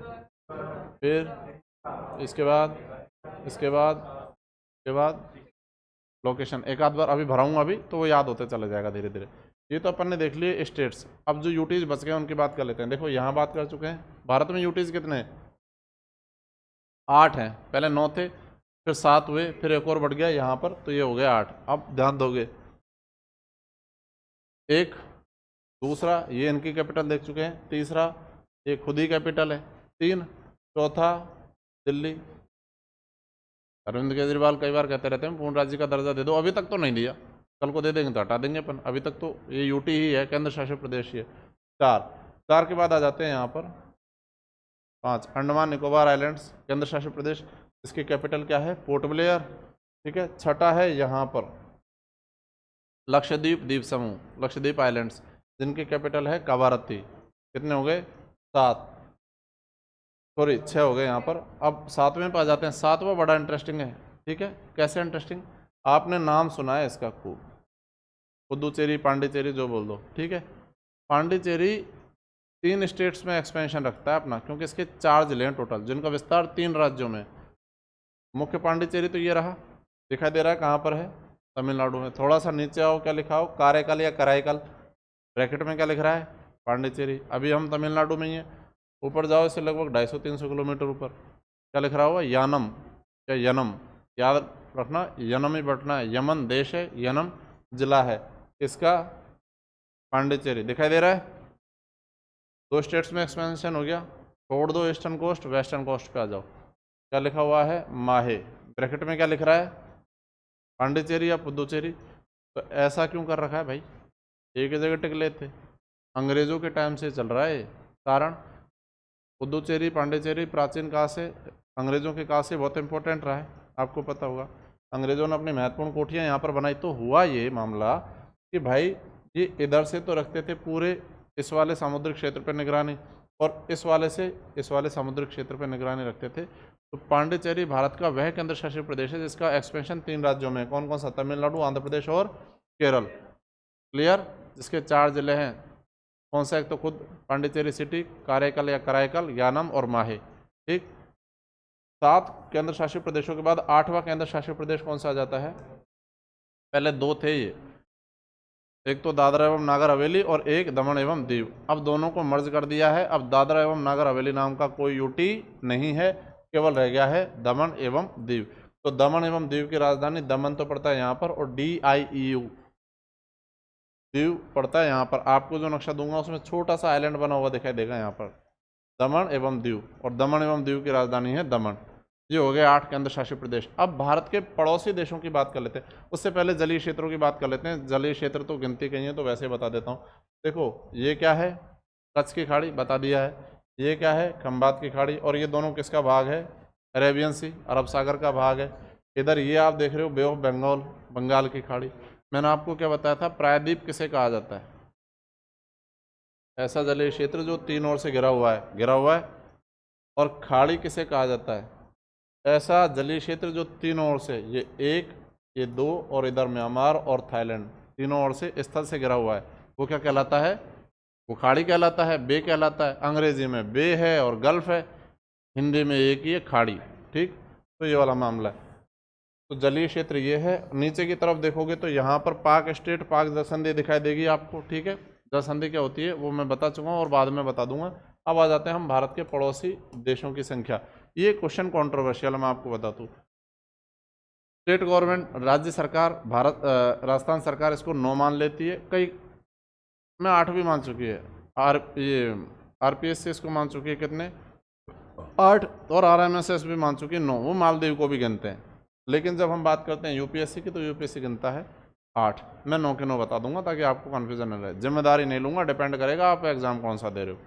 A: फिर इसके बाद इसके बाद इसके बाद लोकेशन। एक आध बार अभी भराऊंगा अभी तो वो याद होते चला जाएगा धीरे धीरे। ये तो अपन ने देख लिए स्टेट्स। अब जो यूटीज बच गए उनकी बात कर लेते हैं। देखो यहाँ बात कर चुके हैं, भारत में यूटीज कितने हैं? 8 हैं। पहले 9 थे, फिर 7 हुए, फिर एक और बढ़ गया यहाँ पर, तो ये हो गया 8। अब ध्यान दोगे, एक दूसरा ये इनकी कैपिटल देख चुके हैं, तीसरा ये खुद ही कैपिटल है, 3, चौथा दिल्ली। अरविंद केजरीवाल कई बार कहते रहते हैं पूर्ण राज्य का दर्जा दे दो, अभी तक तो नहीं दिया, कल को दे देंगे तो हटा देंगे अपन, अभी तक तो ये यूटी ही है, केंद्र शासित प्रदेश ही है। 4 के बाद आ जाते हैं यहाँ पर 5, अंडमान निकोबार आइलैंड्स केंद्र शासित प्रदेश, इसकी कैपिटल क्या है? Port Blair. ठीक है। छठा है यहाँ पर लक्षद्वीप द्वीप समूह, लक्षद्वीप आइलैंड्स, जिनकी कैपिटल है कवारत्ती। कितने हो गए? 7, सॉरी 6 हो गए यहाँ पर। अब 7वें पे आ जाते हैं। 7वां बड़ा इंटरेस्टिंग है। ठीक है। कैसे इंटरेस्टिंग? आपने नाम सुना है इसका खूब, पुदुचेरी, पांडिचेरी, जो बोल दो। ठीक है। पांडिचेरी 3 स्टेट्स में एक्सपेंशन रखता है अपना, क्योंकि इसके 4 जिले हैं टोटल, जिनका विस्तार 3 राज्यों में। मुख्य पांडिचेरी तो ये रहा, दिखाई दे रहा है कहाँ पर है? तमिलनाडु में। थोड़ा सा नीचे आओ, क्या लिखा हो? काराइकल या कराईकल, ब्रैकेट में क्या लिख रहा है? पांडिचेरी। अभी हम तमिलनाडु में ही हैं। ऊपर जाओ इससे लगभग 250-300 किलोमीटर ऊपर, क्या लिख रहा होगा? यानम या यनम, याद रखना, यनम ही बैठना है। यमन देश है, यनम जिला है। इसका पांडिचेरी दिखाई दे रहा है। 2 स्टेट्स में एक्सपेंशन हो गया। छोड़ दो ईस्टर्न कोस्ट, वेस्टर्न कोस्ट पे आ जाओ, क्या लिखा हुआ है? माहे। ब्रैकेट में क्या लिख रहा है? पांडिचेरी या पुदुचेरी। तो ऐसा क्यों कर रखा है भाई? एक ही जगह टिक लेते, अंग्रेजों के टाइम से चल रहा है। कारण पुदुचेरी पांडिचेरी प्राचीन काल से, अंग्रेजों के काल से बहुत इंपॉर्टेंट रहा है, आपको पता होगा। अंग्रेजों ने अपनी महत्वपूर्ण कोठियाँ यहाँ पर बनाई। तो हुआ ये मामला कि भाई ये इधर से तो रखते थे पूरे इस वाले समुद्री क्षेत्र पर निगरानी, और इस वाले समुद्री क्षेत्र पर निगरानी रखते थे। तो पांडिचेरी भारत का वह केंद्र शासित प्रदेश है जिसका एक्सपेंशन 3 राज्यों में, कौन कौन सा? तमिलनाडु, आंध्र प्रदेश और केरल। क्लियर? जिसके 4 जिले हैं, कौन सा? एक तो खुद पांडिचेरी सिटी, काराइकल या कराईकल, यानम और माहे। ठीक। 7 केंद्र शासित प्रदेशों के बाद 8वां केंद्र शासित प्रदेश कौन सा आ जाता है? पहले 2 थे ये, एक तो दादरा एवं नागर हवेली और एक दमन एवं दीव। अब दोनों को मर्ज कर दिया है। अब दादरा एवं नागर हवेली नाम का कोई यूटी नहीं है, केवल रह गया है दमन एवं दीव। तो दमन एवं दीव की राजधानी दमन तो पड़ता है यहाँ पर, और DIEU दीव पड़ता है यहाँ पर। आपको जो नक्शा दूंगा उसमें छोटा सा आइलैंड बना हुआ दिखाई देगा यहाँ पर, दमन एवं दीव, और दमन एवं दीव की राजधानी है दमन। ये हो गए 8 केंद्र शासित प्रदेश। अब भारत के पड़ोसी देशों की बात कर लेते हैं। उससे पहले जलीय क्षेत्रों की बात कर लेते हैं। जलीय क्षेत्र तो गिनती कहीं है, तो वैसे बता देता हूँ। देखो ये क्या है? कच्छ की खाड़ी, बता दिया है। ये क्या है? खंबात की खाड़ी। और ये दोनों किसका भाग है? अरेबियन सी, अरब सागर का भाग है। इधर ये आप देख रहे हो बे ऑफ बंगाल, बंगाल की खाड़ी। मैंने आपको क्या बताया था? प्रायद्वीप किसे कहा जाता है? ऐसा जलीय क्षेत्र जो 3 ओर से घिरा हुआ है। और खाड़ी किसे कहा जाता है? ऐसा जलीय क्षेत्र जो 3 ओर से, ये 1, ये 2, और इधर म्यांमार और थाईलैंड, तीनों ओर से स्थल से घिरा हुआ है, वो क्या कहलाता है? वो खाड़ी कहलाता है, बे कहलाता है। अंग्रेजी में बे है और गल्फ है, हिंदी में एक ही है, खाड़ी। ठीक। तो ये वाला मामला है। तो जलीय क्षेत्र ये है। नीचे की तरफ देखोगे तो यहाँ पर पाक स्टेट, पाक जलसंधि दिखाई देगी आपको। ठीक है। जलसंधि क्या होती है वो मैं बता चुका हूँ और बाद में बता दूंगा। अब आ जाते हैं हम भारत के पड़ोसी देशों की संख्या। ये क्वेश्चन कंट्रोवर्शियल मैं आपको बता दूँ। स्टेट गवर्नमेंट, राज्य सरकार, भारत राजस्थान सरकार इसको 9 मान लेती है, कई में 8 भी मान चुकी है। RPS से इसको मान चुकी है कितने? 8, और RMSS भी मान चुकी है 9। वो मालदीव को भी गिनते हैं। लेकिन जब हम बात करते हैं UPSC की, तो UPSC गिनता है 8। मैं 9 के 9 बता दूंगा ताकि आपको कन्फ्यूजन न रहे। जिम्मेदारी नहीं लूंगा, डिपेंड करेगा आप एग्जाम कौन सा दे रहे हो।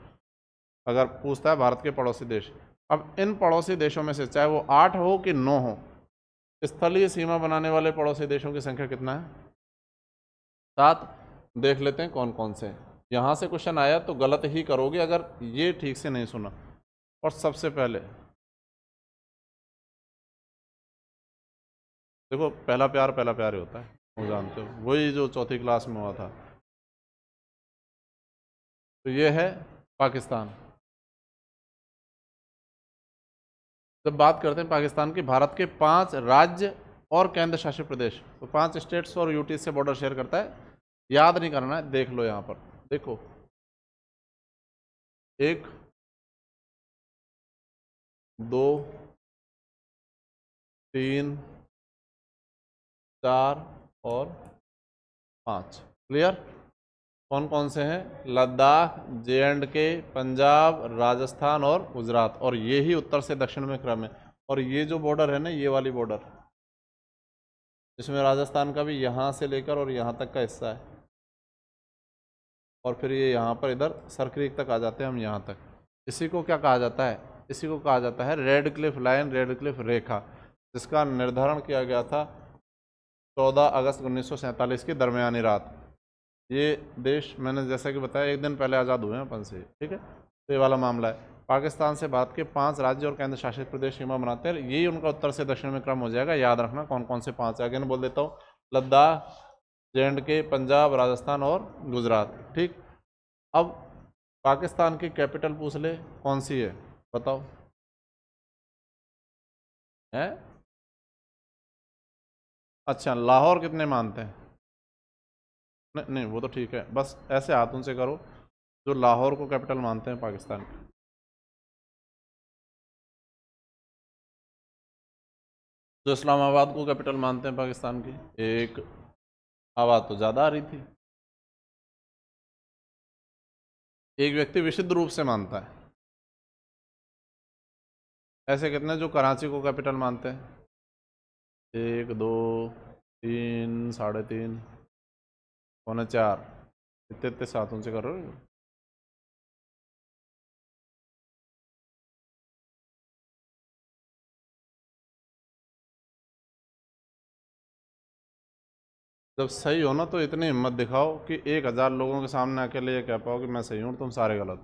A: अगर पूछता है भारत के पड़ोसी देश, अब इन पड़ोसी देशों में से चाहे वो 8 हो कि 9 हो, स्थलीय सीमा बनाने वाले पड़ोसी देशों की संख्या कितना है? 7। देख लेते हैं कौन कौन से। यहाँ से क्वेश्चन आया तो गलत ही करोगे अगर ये ठीक से नहीं सुना। और सबसे पहले देखो, पहला प्यार ही होता है, वो जानते हो, वही जो चौथी क्लास में हुआ था। तो ये है पाकिस्तान। जब बात करते हैं पाकिस्तान की, भारत के 5 राज्य और केंद्र शासित प्रदेश, तो 5 स्टेट्स और यूटी से बॉर्डर शेयर करता है। याद नहीं करना है, देख लो यहाँ पर, देखो 1 2 3 4 और 5। क्लियर? कौन कौन से हैं? लद्दाख, JNK, पंजाब, राजस्थान और गुजरात। और ये ही उत्तर से दक्षिण में क्रम है। और ये जो बॉर्डर है ना, ये वाली बॉर्डर, जिसमें राजस्थान का भी यहाँ से लेकर और यहाँ तक का हिस्सा है, और फिर ये यहाँ पर इधर सरक्रीक तक आ जाते हैं हम यहाँ तक। इसी को क्या कहा जाता है? इसी को कहा जाता है Radcliffe line, Radcliffe रेखा, जिसका निर्धारण किया गया था 14 अगस्त 1947 की दरमियानी रात। ये देश मैंने जैसा कि बताया 1 दिन पहले आज़ाद हुए हैं अपन से, ठीक है। तो ये वाला मामला है। पाकिस्तान से भारत के 5 राज्य और केंद्र शासित प्रदेश सीमा बनाते हैं। यही उनका उत्तर से दक्षिण में क्रम हो जाएगा। याद रखना कौन कौन से 5 है। अगेन बोल देता हूँ, लद्दाख, JNK, पंजाब, राजस्थान और गुजरात, ठीक। अब पाकिस्तान की कैपिटल पूछ ले, कौन सी है बताओ? है? अच्छा, लाहौर कितने मानते हैं? नहीं नहीं, वो तो ठीक है, बस ऐसे हाथों से करो जो लाहौर को कैपिटल मानते हैं पाकिस्तान की। जो इस्लामाबाद को कैपिटल मानते हैं पाकिस्तान की। एक आवाज़ तो ज़्यादा आ रही थी। एक व्यक्ति विशुद्ध रूप से मानता है। ऐसे कितने जो कराची को कैपिटल मानते हैं? 1 2 3 3.5 पौने 4। इतने इतने साथों से कर रहे हो। जब सही हो ना तो इतनी हिम्मत दिखाओ कि 1000 लोगों के सामने अकेले ये कह पाओ कि मैं सही हूँ, तुम सारे गलत।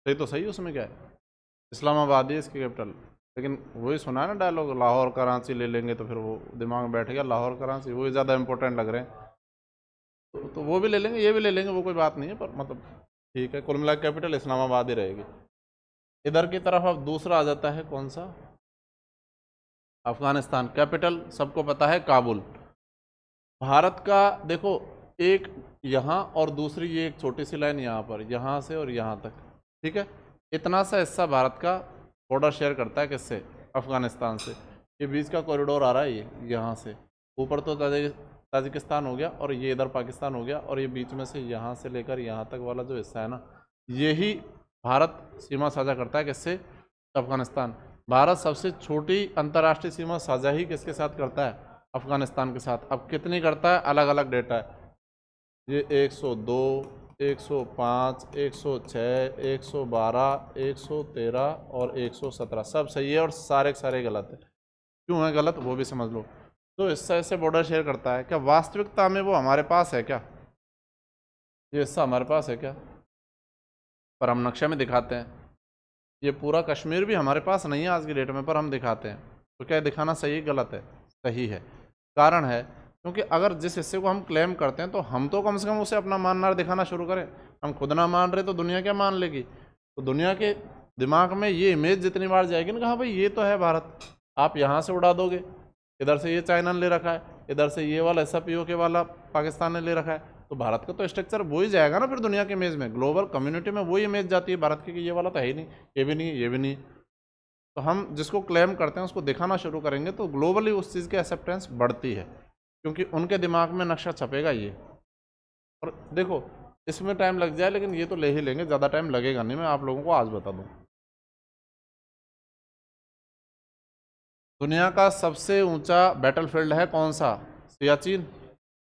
A: सही तो सही, उसमें क्या है? इस्लामाबाद ही इसकी कैपिटल। लेकिन वही सुना है ना डायलॉग, लाहौर कराची ले लेंगे, तो फिर वो दिमाग में बैठ गया, लाहौर कराची वही ज़्यादा इंपॉर्टेंट लग रहे हैं। तो वो भी ले लेंगे, ये भी ले लेंगे, वो कोई बात नहीं है। पर मतलब ठीक है, कुल मिला कैपिटल इस्लामाबाद ही रहेगी। इधर की तरफ अब दूसरा आ जाता है, कौन सा? अफगानिस्तान। कैपिटल सबको पता है, काबुल। भारत का देखो, एक यहाँ और दूसरी ये एक छोटी सी लाइन यहाँ पर, यहाँ से और यहाँ तक, ठीक है। इतना सा हिस्सा भारत का बॉर्डर शेयर करता है किससे? अफगानिस्तान से। ये बीच का कॉरिडोर आ रहा है, ये यहाँ से ऊपर तो ताजिकिस्तान हो गया, और ये इधर पाकिस्तान हो गया, और ये बीच में से यहाँ से लेकर यहाँ तक वाला जो हिस्सा है ना, यही भारत सीमा साझा करता है किससे? अफगानिस्तान। भारत सबसे छोटी अंतर्राष्ट्रीय सीमा साझा ही किसके साथ करता है? अफगानिस्तान के साथ। अब कितनी करता है? अलग अलग डेटा है। ये 102, 105, 106, 112, 113 और 117 सब सही है, और सारे के सारे गलत है। क्यों है गलत वो भी समझ लो। तो हिस्सा ऐसे बॉर्डर शेयर करता है, क्या वास्तविकता में वो हमारे पास है क्या? ये हिस्सा हमारे पास है क्या? पर हम नक्शे में दिखाते हैं। ये पूरा कश्मीर भी हमारे पास नहीं है आज की डेट में, पर हम दिखाते हैं। तो क्या दिखाना सही गलत है? सही है। कारण है क्योंकि अगर जिस हिस्से को हम क्लेम करते हैं, तो हम तो कम से कम उसे अपना मानना दिखाना शुरू करें। हम खुद ना मान रहे तो दुनिया क्या मान लेगी? तो दुनिया के दिमाग में ये इमेज जितनी बार जाएगी ना, कहा भाई ये तो है भारत, आप यहाँ से उड़ा दोगे, इधर से ये चाइना ने ले रखा है, इधर से ये वाला SPOK वाला पाकिस्तान ने ले रखा है, तो भारत का तो स्ट्रक्चर वो ही जाएगा ना फिर दुनिया के इमेज में, ग्लोबल कम्युनिटी में वही इमेज जाती है भारत की कि ये वाला तो है ही नहीं, ये भी नहीं, ये भी नहीं। तो हम जिसको क्लेम करते हैं उसको दिखाना शुरू करेंगे, तो ग्लोबली उस चीज़ की एक्सेप्टेंस बढ़ती है, क्योंकि उनके दिमाग में नक्शा छपेगा ये। और देखो, इसमें टाइम लग जाए, लेकिन ये तो ले ही लेंगे, ज़्यादा टाइम लगेगा नहीं, मैं आप लोगों को आज बता दूँ। दुनिया का सबसे ऊंचा बैटलफील्ड है कौन सा? सियाचिन।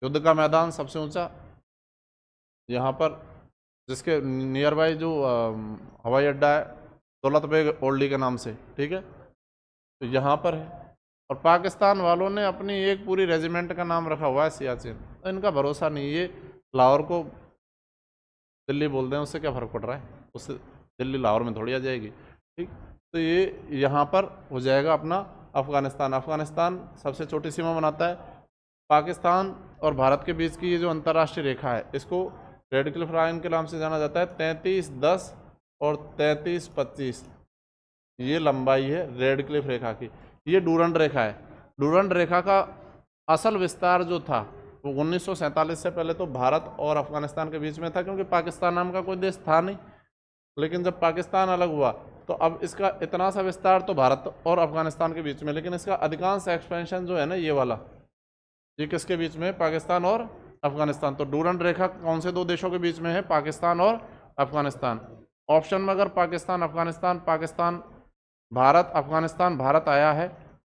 A: युद्ध का मैदान सबसे ऊंचा यहाँ पर, जिसके नियर बाई जो हवाई अड्डा है, दौलत बेग ओल्डी के नाम से, ठीक है, तो यहाँ पर है। और पाकिस्तान वालों ने अपनी एक पूरी रेजिमेंट का नाम रखा हुआ है सियाचिन। तो इनका भरोसा नहीं, ये लाहौर को दिल्ली बोल दें, उससे क्या फ़र्क पड़ रहा है, उससे दिल्ली लाहौर में थोड़ी आ जाएगी। ठीक, तो ये यहाँ पर हो जाएगा अपना अफ़गानिस्तान। अफ़गानिस्तान सबसे छोटी सीमा बनाता है। पाकिस्तान और भारत के बीच की ये जो अंतर्राष्ट्रीय रेखा है, इसको रेड क्लिफ लाइन के नाम से जाना जाता है। 33-10 और 33-25 ये लंबाई है रेड क्लिफ रेखा की। ये डूरंड रेखा है। डूरंड रेखा का असल विस्तार जो था वो 1947 से पहले तो भारत और अफगानिस्तान के बीच में था, क्योंकि पाकिस्तान नाम का कोई देश था नहीं। लेकिन जब पाकिस्तान अलग हुआ तो अब इसका इतना सा विस्तार तो भारत और अफगानिस्तान के बीच में, लेकिन इसका अधिकांश एक्सपेंशन जो है ना ये वाला, ये किसके बीच में, पाकिस्तान और अफगानिस्तान। तो डूरंड रेखा कौन से दो देशों के बीच में है, पाकिस्तान और अफगानिस्तान। ऑप्शन में अगर पाकिस्तान अफगानिस्तान, पाकिस्तान भारत, अफगानिस्तान भारत आया है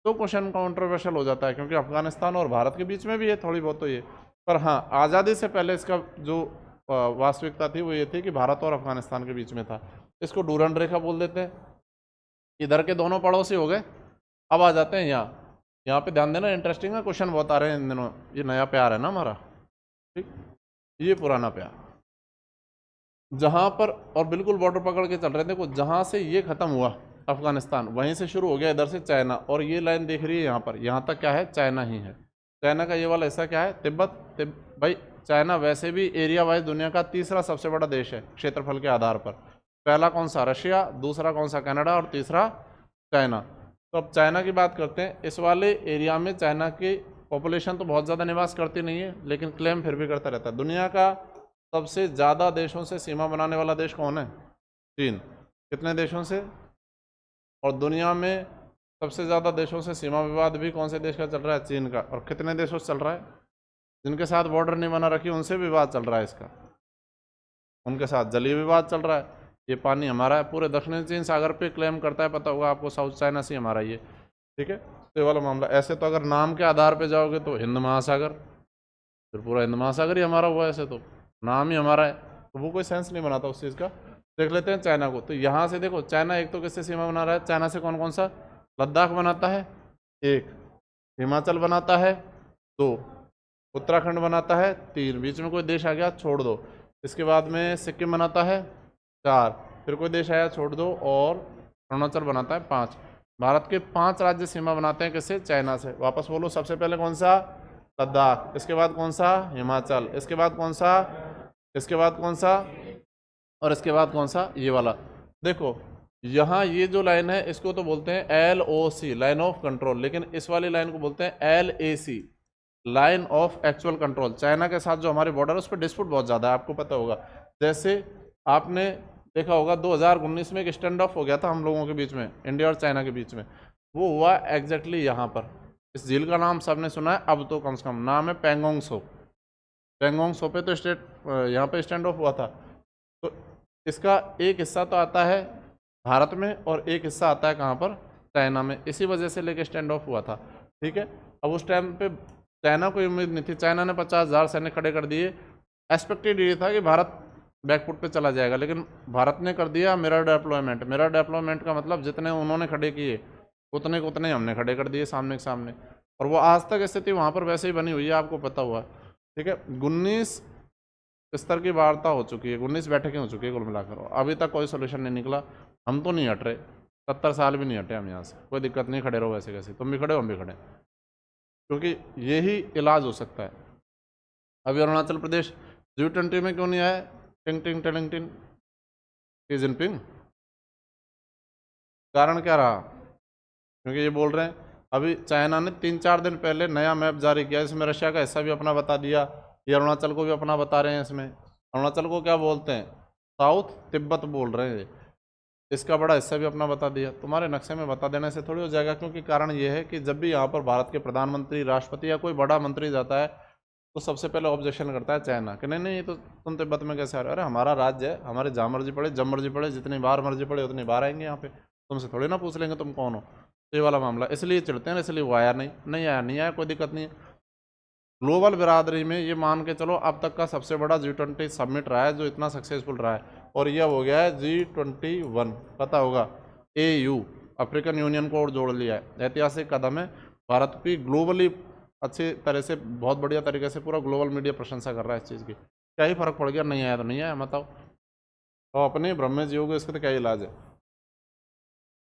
A: तो क्वेश्चन कॉन्ट्रोवर्शियल हो जाता है, क्योंकि अफगानिस्तान और भारत के बीच में भी है थोड़ी बहुत तो ये। पर हाँ, आज़ादी से पहले इसका जो वास्तविकता थी वो ये थी कि भारत और अफगानिस्तान के बीच में था। इसको डूरंड रेखा बोल देते हैं। इधर के दोनों पड़ोसी हो गए। अब आ जाते हैं यहाँ पे ध्यान देना, इंटरेस्टिंग है, क्वेश्चन बहुत आ रहे हैं इन दिनों। ये नया प्यार है ना हमारा, ठीक, ये पुराना प्यार जहाँ पर, और बिल्कुल बॉर्डर पकड़ के चल रहे थे। देखो जहाँ से ये खत्म हुआ अफगानिस्तान, वहीं से शुरू हो गया इधर से चाइना, और ये लाइन देख रही है यहाँ पर, यहाँ तक क्या है, चाइना ही है। चाइना का ये वाला हिस्सा क्या है, तिब्बत। भाई चाइना वैसे भी एरिया वाइज दुनिया का तीसरा सबसे बड़ा देश है क्षेत्रफल के आधार पर। पहला कौन सा, रशिया, दूसरा कौन सा, कनाडा, और तीसरा चाइना। तो अब चाइना की बात करते हैं। इस वाले एरिया में चाइना की पॉपुलेशन तो बहुत ज़्यादा निवास करती नहीं है, लेकिन क्लेम फिर भी करता रहता है। दुनिया का सबसे ज़्यादा देशों से सीमा बनाने वाला देश कौन है, चीन। कितने देशों से, और दुनिया में सबसे ज़्यादा देशों से सीमा विवाद भी कौन से देश का चल रहा है, चीन का। और कितने देशों से चल रहा है, जिनके साथ बॉर्डर नहीं बना रखी उनसे विवाद चल रहा है इसका, उनके साथ जलीय विवाद चल रहा है। ये पानी हमारा है, पूरे दक्षिणी चीन सागर पे क्लेम करता है, पता होगा आपको, साउथ चाइना सी हमारा ये, ठीक है। तो ये वाला मामला। ऐसे तो अगर नाम के आधार पे जाओगे तो हिंद महासागर, फिर पूरा हिंद महासागर ही हमारा हुआ, ऐसे तो नाम ही हमारा है, तो वो कोई सेंस नहीं बनाता उस चीज़ का। देख लेते हैं चाइना को। तो यहाँ से देखो, चाइना एक तो किससे सीमा बना रहा है, चाइना से कौन कौन सा, लद्दाख बनाता है 1, हिमाचल बनाता है 2, उत्तराखंड बनाता है 3, बीच में कोई देश आ गया छोड़ दो, इसके बाद में सिक्किम बनाता है 4, फिर कोई देश आया छोड़ दो, और अरुणाचल बनाता है 5। भारत के 5 राज्य सीमा बनाते हैं किससे, चाइना से। वापस बोलो, सबसे पहले कौन सा, लद्दाख, इसके बाद कौन सा, हिमाचल, इसके बाद कौन सा, इसके बाद कौन सा, और इसके बाद कौन सा, ये वाला। देखो यहाँ ये जो लाइन है इसको तो बोलते हैं LOC, लाइन ऑफ कंट्रोल, लेकिन इस वाली लाइन को बोलते हैं LAC, line of actual control. China के साथ जो हमारे बॉर्डर है उस पर डिस्प्यूट बहुत ज़्यादा है, आपको पता होगा। जैसे आपने देखा होगा 2019 में एक स्टैंड ऑफ हो गया था हम लोगों के बीच में, इंडिया और चाइना के बीच में, वो हुआ एग्जैक्टली यहाँ पर। इस झील का नाम सबने सुना है अब तो, कम से कम नाम है पेंगोंग सो। पेंगोंग सो पे तो यहाँ पे स्टैंड ऑफ हुआ था। तो इसका एक हिस्सा तो आता है भारत में और एक हिस्सा आता है कहाँ पर, चाइना में। इसी वजह से लेके स्टैंड ऑफ हुआ था, ठीक है। अब उस टाइम पे चाइना को उम्मीद नहीं थी, चाइना ने 50,000 सैनिक खड़े कर दिए। एक्सपेक्टेड ये था कि भारत बैकफुट पे चला जाएगा, लेकिन भारत ने कर दिया मिरर डिप्लॉयमेंट। मिरर डिप्लॉयमेंट का मतलब जितने उन्होंने खड़े किए उतने को उतने हमने खड़े कर दिए सामने के सामने, और वो आज तक स्थिति वहाँ पर वैसे ही बनी हुई है, आपको पता हुआ, ठीक है। 19 स्तर की वार्ता हो चुकी है, 19 बैठकें हो चुकी है कुल मिलाकर, अभी तक कोई सोल्यूशन नहीं निकला। हम तो नहीं हट रहे, 70 साल भी नहीं हटे हम यहाँ से, कोई दिक्कत नहीं, खड़े रहो वैसे कैसे, तुम भी खड़े हो हम भी खड़े, क्योंकि यही इलाज हो सकता है। अभी अरुणाचल प्रदेश G20 में क्यों नहीं आया, टिंग टिंग टिंग टिंग, शी जिनपिंग, कारण क्या रहा, क्योंकि ये बोल रहे हैं। अभी चाइना ने 3-4 दिन पहले नया मैप जारी किया, इसमें रशिया का हिस्सा भी अपना बता दिया, ये अरुणाचल को भी अपना बता रहे हैं। इसमें अरुणाचल को क्या बोलते हैं, साउथ तिब्बत बोल रहे हैं, इसका बड़ा हिस्सा भी अपना बता दिया। तुम्हारे नक्शे में बता देने से थोड़ी हो जाएगा, क्योंकि कारण ये है कि जब भी यहाँ पर भारत के प्रधानमंत्री, राष्ट्रपति या कोई बड़ा मंत्री जाता है तो सबसे पहले ऑब्जेक्शन करता है चाइना कि नहीं ये तो तुम तिब्बत में कैसे आ रहे हो, अरे हमारा राज्य है, हमारे जहाँ मर्जी पड़े, जब मर्जी पड़े, जितनी बार मर्जी पड़े उतनी बार आएंगे यहाँ पे, तुमसे थोड़ी ना पूछ लेंगे तुम कौन हो। ये वाला मामला, इसलिए चिढ़ते हैं, इसलिए वो आया नहीं आया, कोई दिक्कत नहीं है। ग्लोबल बिरादरी में ये मान के चलो अब तक का सबसे बड़ा G20 समिट रहा है जो इतना सक्सेसफुल रहा है, और यह हो गया है G21, पता होगा, AU, अफ्रीकन यूनियन को और जोड़ लिया है। ऐतिहासिक कदम है, भारत की ग्लोबली अच्छी तरह से, बहुत बढ़िया तरीके से पूरा ग्लोबल मीडिया प्रशंसा कर रहा है इस चीज़ की। क्या ही फर्क पड़ गया, नहीं आया तो नहीं आया, बताओ। तो अपने ब्रह्म जी हो गए, इसका तो क्या इलाज है।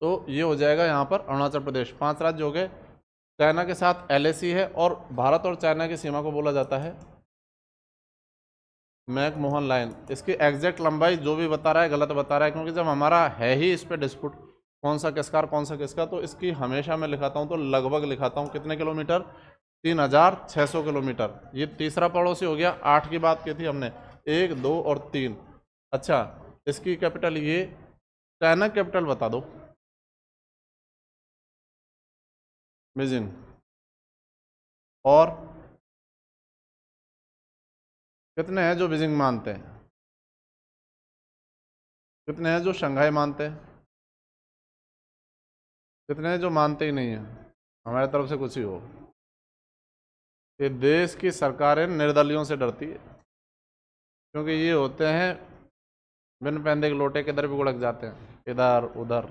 A: तो ये हो जाएगा यहाँ पर अरुणाचल प्रदेश। 5 राज्य हो गए। चाइना के साथ LAC है, और भारत और चाइना की सीमा को बोला जाता है मैकमोहन लाइन। इसकी एग्जैक्ट लंबाई जो भी बता रहा है गलत बता रहा है, क्योंकि जब हमारा है ही इस पे डिस्प्यूट कौन सा किसका और कौन सा किसका, तो इसकी हमेशा मैं लिखाता हूँ तो लगभग लिखाता हूँ कितने किलोमीटर, 3600 किलोमीटर। ये तीसरा पड़ोसी हो गया। 8 की बात की थी हमने, 1, 2 और 3। अच्छा, इसकी कैपिटल ये, चाइना कैपिटल बता दो, बीजिंग। और कितने हैं जो बीजिंग मानते हैं, कितने हैं जो शंघाई मानते हैं, कितने हैं जो मानते ही नहीं हैं। हमारी तरफ से कुछ ही हो। ये देश की सरकारें निर्दलियों से डरती है, क्योंकि ये होते हैं बिन पैंदे के लोटे, किधर भी गुड़क जाते हैं, इधर उधर।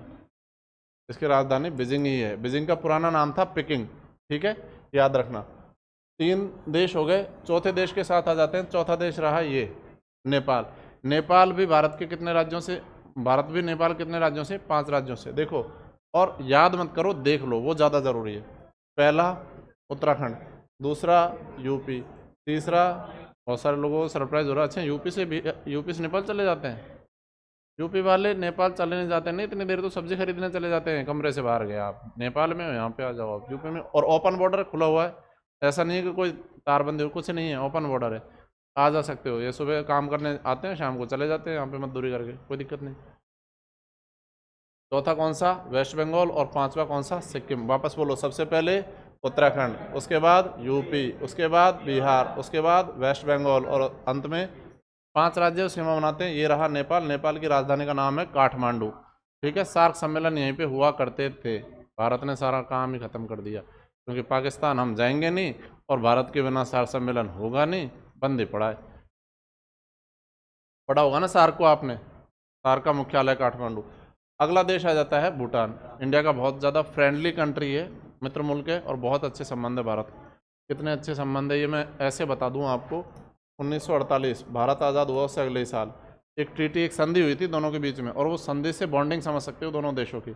A: इसकी राजधानी बीजिंग ही है। बीजिंग का पुराना नाम था पेकिंग, ठीक है, याद रखना। 3 देश हो गए, चौथे देश के साथ आ जाते हैं। चौथा देश रहा ये नेपाल। नेपाल भी भारत के कितने राज्यों से, भारत भी नेपाल कितने राज्यों से, 5 राज्यों से। देखो, और याद मत करो, देख लो, वो ज़्यादा ज़रूरी है। पहला उत्तराखंड, दूसरा यूपी, तीसरा, बहुत सारे लोगों को सरप्राइज हो रहा है, अच्छा यूपी से नेपाल चले जाते हैं। यूपी वाले नेपाल चले नहीं जाते, नहीं इतनी देर तो सब्जी खरीदने चले जाते हैं, कमरे से बाहर गए आप, नेपाल में हो, यहाँ पे आ जाओ आप यूपी में। और ओपन बॉर्डर खुला हुआ है, ऐसा नहीं है कि कोई तारबंदी हो, कुछ नहीं है, ओपन बॉर्डर है, आ जा सकते हो। ये सुबह काम करने आते हैं, शाम को चले जाते हैं, यहाँ पे मजदूरी करके, कोई दिक्कत नहीं। चौथा कौन सा, वेस्ट बंगाल, और 5वां कौन सा, सिक्किम। वापस बोलो, सबसे पहले उत्तराखंड, उसके बाद यूपी, उसके बाद बिहार, उसके बाद वेस्ट बंगाल, और अंत में 5 राज्य सीमा बनाते हैं। ये रहा नेपाल। नेपाल की राजधानी का नाम है काठमांडू, ठीक है। सार्क सम्मेलन यहीं पे हुआ करते थे। भारत ने सारा काम ही खत्म कर दिया, क्योंकि पाकिस्तान हम जाएंगे नहीं, और भारत के बिना सार्क सम्मेलन होगा नहीं, बंद ही पड़ा है। पढ़ा होगा ना सार्क को आपने, सार्क का मुख्यालय काठमांडू। अगला देश आ जाता है भूटान। इंडिया का बहुत ज़्यादा फ्रेंडली कंट्री है, मित्र मुल्क है, और बहुत अच्छे संबंध है भारत। कितने अच्छे संबंध है ये मैं ऐसे बता दूं आपको। 1948 भारत आज़ाद हुआ, उससे अगले ही साल एक ट्रीटी, एक संधि हुई थी दोनों के बीच में, और वो संधि से बॉन्डिंग समझ सकते हो दोनों देशों की।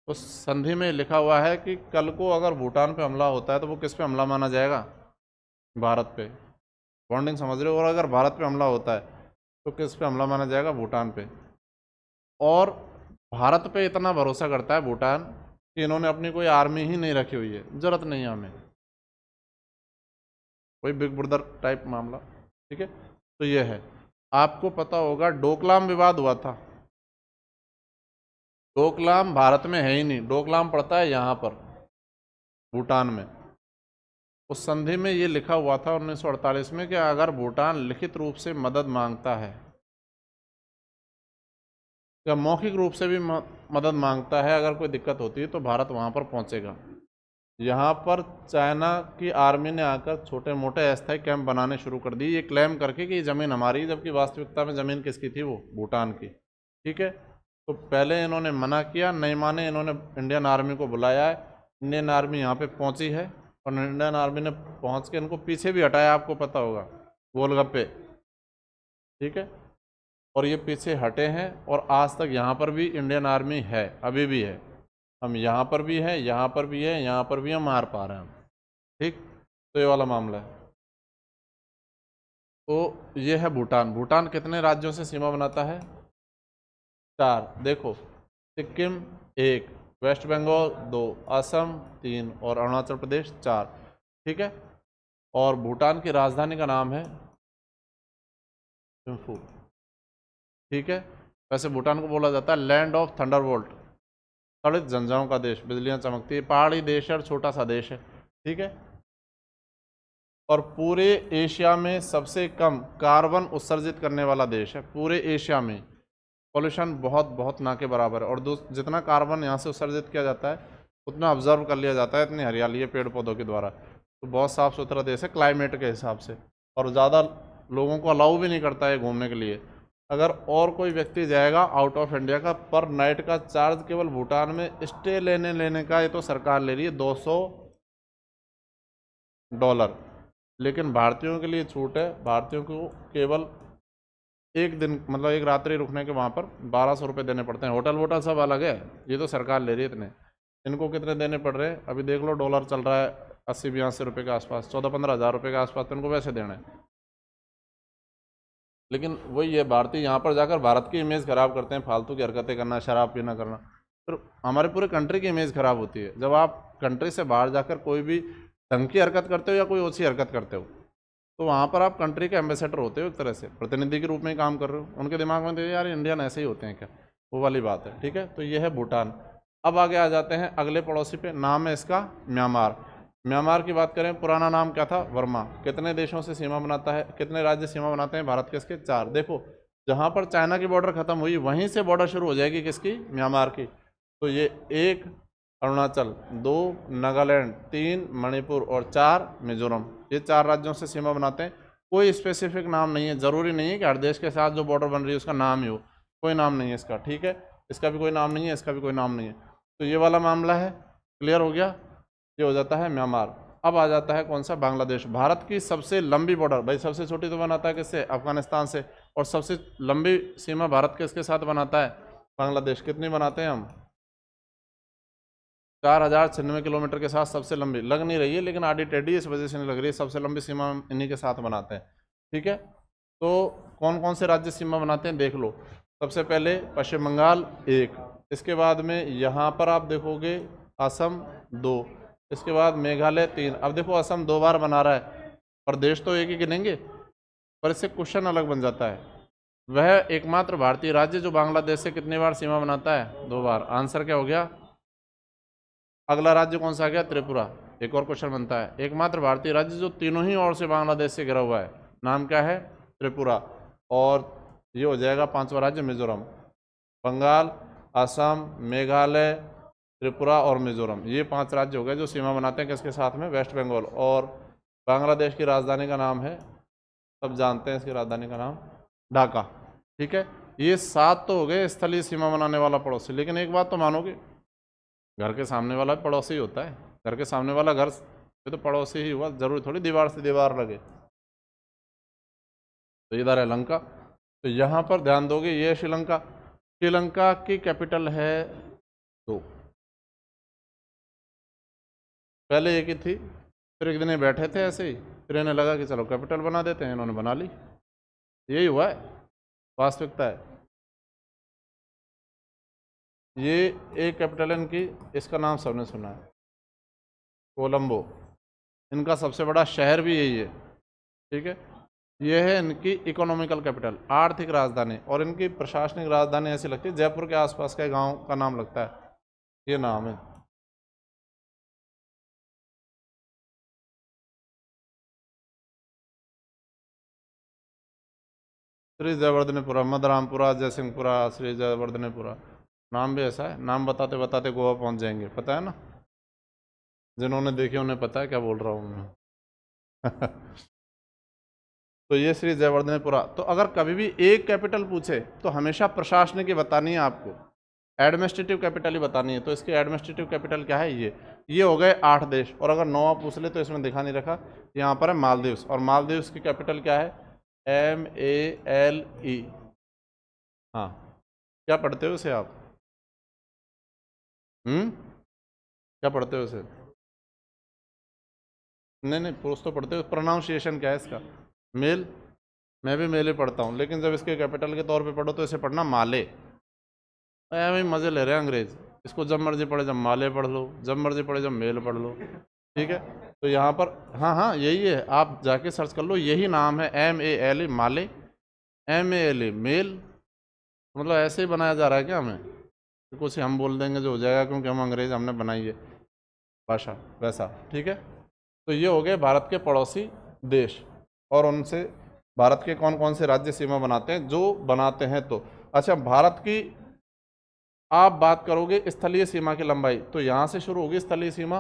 A: उस संधि में लिखा हुआ है कि कल को अगर भूटान पे हमला होता है तो वो किस पे हमला माना जाएगा, भारत पे। बॉन्डिंग समझ रहे हो। और अगर भारत पे हमला होता है तो किस पे हमला माना जाएगा, भूटान पे। और भारत पे इतना भरोसा करता है भूटान कि इन्होंने अपनी कोई आर्मी ही नहीं रखी हुई है, जरूरत नहीं है हमें, कोई बिग ब्रदर टाइप मामला, ठीक है। तो ये है, आपको पता होगा डोकलाम विवाद हुआ था। डोकलाम भारत में है ही नहीं, डोकलाम पड़ता है यहाँ पर भूटान में। उस संधि में ये लिखा हुआ था 1948 में कि अगर भूटान लिखित रूप से मदद मांगता है या मौखिक रूप से भी मदद मांगता है, अगर कोई दिक्कत होती है तो भारत वहाँ पर पहुँचेगा। यहाँ पर चाइना की आर्मी ने आकर छोटे मोटे अस्थायी कैंप बनाने शुरू कर दिए, ये क्लेम करके कि ये ज़मीन हमारी, जबकि वास्तविकता में ज़मीन किसकी थी, वो भूटान की, ठीक है। तो पहले इन्होंने मना किया, नहीं माने, इन्होंने इंडियन आर्मी को बुलाया है। इंडियन आर्मी यहाँ पे पहुँची है, और इंडियन आर्मी ने पहुँच के इनको पीछे भी हटाया, आपको पता होगा, गोलगप्पे, ठीक है। और ये पीछे हटे हैं, और आज तक यहाँ पर भी इंडियन आर्मी है, अभी भी है। हम यहाँ पर भी हैं, यहाँ पर भी है, यहाँ पर भी हम मार पा रहे हैं हम, ठीक। तो ये वाला मामला है। तो ये है भूटान। भूटान कितने राज्यों से सीमा बनाता है, 4। देखो, सिक्किम 1, वेस्ट बंगाल 2, असम 3, और अरुणाचल प्रदेश 4, ठीक है। और भूटान की राजधानी का नाम है थिम्फू, ठीक है। वैसे भूटान को बोला जाता है लैंड ऑफ थंडरबोल्ट, तड़ित झंझाओं का देश, बिजलियां चमकती है। पहाड़ी देश है और छोटा सा देश है, ठीक है। और पूरे एशिया में सबसे कम कार्बन उत्सर्जित करने वाला देश है, पूरे एशिया में। पॉल्यूशन बहुत बहुत ना के बराबर है, और जितना कार्बन यहाँ से उत्सर्जित किया जाता है उतना ऑब्जर्व कर लिया जाता है, इतनी हरियाली है पेड़ पौधों के द्वारा। तो बहुत साफ़ सुथरा देश है क्लाइमेट के हिसाब से, और ज़्यादा लोगों को अलाउ भी नहीं करता है घूमने के लिए। अगर और कोई व्यक्ति जाएगा आउट ऑफ इंडिया का, पर नाइट का चार्ज केवल भूटान में स्टे लेने का, ये तो सरकार ले रही है, $200। लेकिन भारतीयों के लिए छूट है, भारतीयों को केवल एक दिन मतलब एक रात्रि रुकने के वहाँ पर 1200 रुपये देने पड़ते हैं। होटल वोटल सब अलग है, ये तो सरकार ले रही है इतने। इनको कितने देने पड़ रहे हैं? अभी देख लो, डॉलर चल रहा है 80-82 रुपये के आसपास, 14-15 हज़ार रुपये के आसपास, तो इनको वैसे देना है। लेकिन वही है, भारतीय यहाँ पर जाकर भारत की इमेज खराब करते हैं, फालतू की हरकतें करना, शराब पीना करना, फिर हमारे पूरे कंट्री की इमेज खराब होती है। जब आप कंट्री से बाहर जाकर कोई भी ढंग की हरकत करते हो या कोई ओछी हरकत करते हो, तो वहाँ पर आप कंट्री के एम्बेसडर होते हो, एक तरह से प्रतिनिधि के रूप में काम कर रहे हो। उनके दिमाग में तो यार इंडियन ऐसे ही होते हैं क्या, वो वाली बात है। ठीक है, तो ये है भूटान। अब आगे आ जाते हैं अगले पड़ोसी पे, नाम है इसका म्यांमार। म्यांमार की बात करें, पुराना नाम क्या था? वर्मा। कितने देशों से सीमा बनाता है, कितने राज्य सीमा बनाते हैं भारत के? इसके 4। देखो, जहाँ पर चाइना की बॉर्डर खत्म हुई वहीं से बॉर्डर शुरू हो जाएगी किसकी? म्यांमार की। तो ये 1 अरुणाचल, 2 नागालैंड, 3 मणिपुर और 4 मिजोरम, ये 4 राज्यों से सीमा बनाते हैं। कोई स्पेसिफिक नाम नहीं है, ज़रूरी नहीं है कि हर देश के साथ जो बॉर्डर बन रही है उसका नाम ही हो, कोई नाम नहीं है इसका। ठीक है, इसका भी कोई नाम नहीं है, इसका भी कोई नाम नहीं है। तो ये वाला मामला है, क्लियर हो गया। ये हो जाता है म्यांमार। अब आ जाता है कौन सा? बांग्लादेश। भारत की सबसे लंबी बॉर्डर, भाई सबसे छोटी तो बनाता है किससे? अफगानिस्तान से। और सबसे लंबी सीमा भारत किसके साथ बनाता है? बांग्लादेश। कितनी बनाते हैं हम? 4096 किलोमीटर के साथ सबसे लंबी। लग नहीं रही है लेकिन आड़ी टेढ़ी इस वजह से नहीं लग रही है, सबसे लंबी सीमा हम इन्हीं के साथ बनाते हैं। ठीक है, तो कौन कौन से राज्य सीमा बनाते हैं देख लो। सबसे पहले पश्चिम बंगाल 1, इसके बाद में यहाँ पर आप देखोगे असम 2, इसके बाद मेघालय 3। अब देखो असम 2 बार बना रहा है, प्रदेश तो एक ही गिनेंगे, पर इससे क्वेश्चन अलग बन जाता है। वह एकमात्र भारतीय राज्य जो बांग्लादेश से कितनी बार सीमा बनाता है? 2 बार। आंसर क्या हो गया? अगला राज्य कौन सा आ गया? त्रिपुरा। एक और क्वेश्चन बनता है, एकमात्र भारतीय राज्य जो तीनों ही ओर से बांग्लादेश से घिरा हुआ है, नाम क्या है? त्रिपुरा। और ये हो जाएगा 5वां राज्य मिजोरम। बंगाल, असम, मेघालय, त्रिपुरा और मिजोरम, ये 5 राज्य हो गए जो सीमा बनाते हैं किसके साथ में? वेस्ट बंगाल। और बांग्लादेश की राजधानी का नाम है, सब जानते हैं इसकी राजधानी का नाम, ढाका। ठीक है, ये 7 तो हो गए स्थलीय सीमा बनाने वाला पड़ोसी। लेकिन एक बात तो मानोगे, घर के सामने वाला पड़ोसी होता है। घर के सामने वाला घर ये तो पड़ोसी ही हुआ, जरूरी थोड़ी दीवार से दीवार लगे। तो इधर है लंका, तो यहाँ पर ध्यान दोगे, ये है श्रीलंका। श्रीलंका की कैपिटल है 2। पहले एक ही थी, फिर एक दिन ये बैठे थे ऐसे ही, फिर इन्हें लगा कि चलो कैपिटल बना देते हैं, इन्होंने बना ली। यही हुआ है, वास्तविकता है। ये एक कैपिटल है इनकी, इसका नाम सबने सुना है, कोलंबो। इनका सबसे बड़ा शहर भी यही है। ठीक है, ये है इनकी इकोनॉमिकल कैपिटल, आर्थिक राजधानी। और इनकी प्रशासनिक राजधानी ऐसी लगती है, जयपुर के आसपास के गांव का नाम लगता है, ये नाम है। श्री जयवर्धनेपुरा, मदरामपुरा, जयसिंहपुरा, श्री जयवर्धनेपुरा, नाम भी ऐसा है। नाम बताते बताते गोवा पहुंच जाएंगे, पता है ना, जिन्होंने देखे उन्हें पता है क्या बोल रहा हूँ मैं। तो ये श्री जयवर्धनेपुरा। तो अगर कभी भी एक कैपिटल पूछे तो हमेशा प्रशासनिक की बतानी है आपको, एडमिनिस्ट्रेटिव कैपिटल ही बतानी है। तो इसकी एडमिनिस्ट्रेटिव कैपिटल क्या है? ये हो गए 8 देश। और अगर 9वां पूछ ले तो इसमें दिखा नहीं रखा, यहाँ पर है मालदीव्स। और मालदीव्स की कैपिटल क्या है? MALE। हाँ, क्या पढ़ते हो इसे आप? क्या पढ़ते हो इसे? नहीं नहीं, पुरुष तो पढ़ते हो। प्रोनाउंसिएशन क्या है इसका? मेल। मैं भी मेल ही पढ़ता हूँ, लेकिन जब इसके कैपिटल के तौर पे पढ़ो तो इसे पढ़ना माले। भाई मज़े ले रहे हैं अंग्रेज, इसको जब मर्जी पढ़े जब माले पढ़ लो, जब मर्जी पढ़े जब मेल पढ़ लो। ठीक है, तो यहाँ पर हाँ हाँ यही है, आप जाके सर्च कर लो, यही नाम है, MALE माले, MALE मेल। मतलब ऐसे ही बनाया जा रहा है क्या हमें? तो कुछ हम बोल देंगे जो हो जाएगा, क्योंकि हम अंग्रेज, हमने बनाई है भाषा वैसा। ठीक है, तो ये हो गए भारत के पड़ोसी देश, और उनसे भारत के कौन कौन से राज्य सीमा बनाते हैं, जो बनाते हैं। तो अच्छा, भारत की आप बात करोगे स्थलीय सीमा की लंबाई, तो यहाँ से शुरू होगी स्थलीय सीमा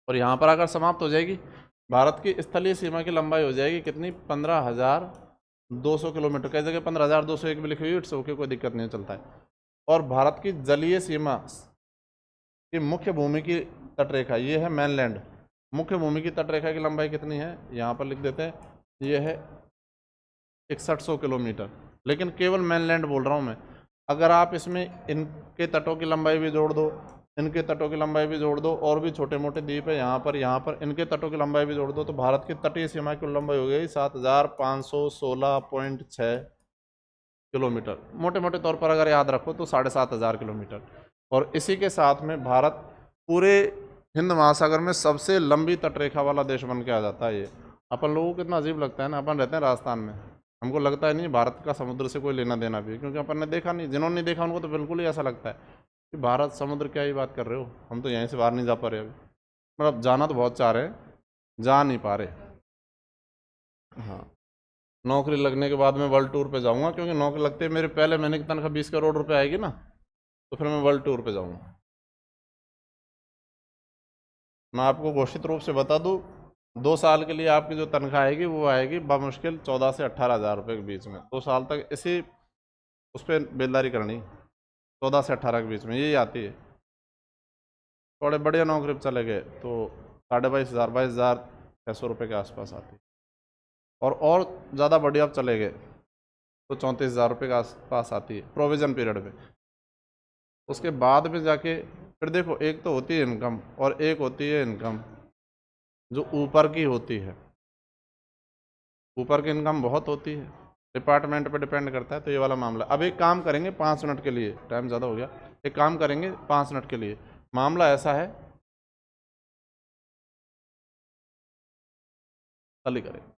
A: और यहाँ पर आकर समाप्त हो जाएगी। भारत की स्थलीय सीमा की लंबाई हो जाएगी कितनी? 15,200 किलोमीटर। कई जगह 15,201 भी लिखी हुई, इट्स ओके, कोई दिक्कत नहीं चलता है। और भारत की जलीय सीमा की मुख्य भूमि की तटरेखा, ये है मेनलैंड। मुख्य भूमि की तटरेखा की लंबाई कितनी है? यहाँ पर लिख देते हैं, ये है 6100 किलोमीटर, लेकिन केवल मेनलैंड बोल रहा हूँ मैं। अगर आप इसमें इनके तटों की लंबाई भी जोड़ दो, इनके तटों की लंबाई भी जोड़ दो, और भी छोटे मोटे द्वीप है यहाँ पर इनके तटों की लंबाई भी जोड़ दो, तो भारत की तटीय सीमा की लंबाई हो गई 7516.6 किलोमीटर। मोटे मोटे तौर पर अगर याद रखो तो 7500 किलोमीटर। और इसी के साथ में भारत पूरे हिंद महासागर में सबसे लंबी तटरेखा वाला देश बन के आ जाता है। ये अपन लोगों को कितना अजीब लगता है ना, अपन रहते हैं राजस्थान में, हमको लगता है नहीं भारत का समुद्र से कोई लेना देना भी है, क्योंकि अपन ने देखा नहीं। जिन्होंने नहीं देखा उनको तो बिल्कुल ही ऐसा लगता है कि भारत समुद्र क्या ही बात कर रहे हो, हम तो यहीं से बाहर नहीं जा पा रहे अभी। मतलब जाना तो बहुत चाह रहे हैं, जा नहीं पा रहे। हाँ, नौकरी लगने के बाद मैं वर्ल्ड टूर पे जाऊंगा, क्योंकि नौकरी लगते ही मेरे पहले महीने की तनख्वाह 20 करोड़ रुपए आएगी ना, तो फिर मैं वर्ल्ड टूर पे जाऊंगा। मैं आपको घोषित रूप से बता दूं, 2 साल के लिए आपकी जो तनख्वाह आएगी वो आएगी बमुश्किल 14 से 18 हज़ार रुपये के बीच में। 2 साल तक इसी उस पर बेलदारी करनी, 14 से 18 के बीच में यही आती है। थोड़े बढ़िया नौकरी पर चले गए तो 22,500 22,600 रुपये के आसपास आती है। और ज़्यादा बढ़िया आप चले गए तो 34,000 रुपये के आसपास आती है प्रोविज़न पीरियड में। उसके बाद में जाके फिर देखो, एक तो होती है इनकम और एक होती है इनकम जो ऊपर की होती है। ऊपर की इनकम बहुत होती है, डिपार्टमेंट पे डिपेंड करता है। तो ये वाला मामला, अब एक काम करेंगे 5 मिनट के लिए, टाइम ज़्यादा हो गया, एक काम करेंगे 5 मिनट के लिए। मामला ऐसा है, कल ही करेंगे।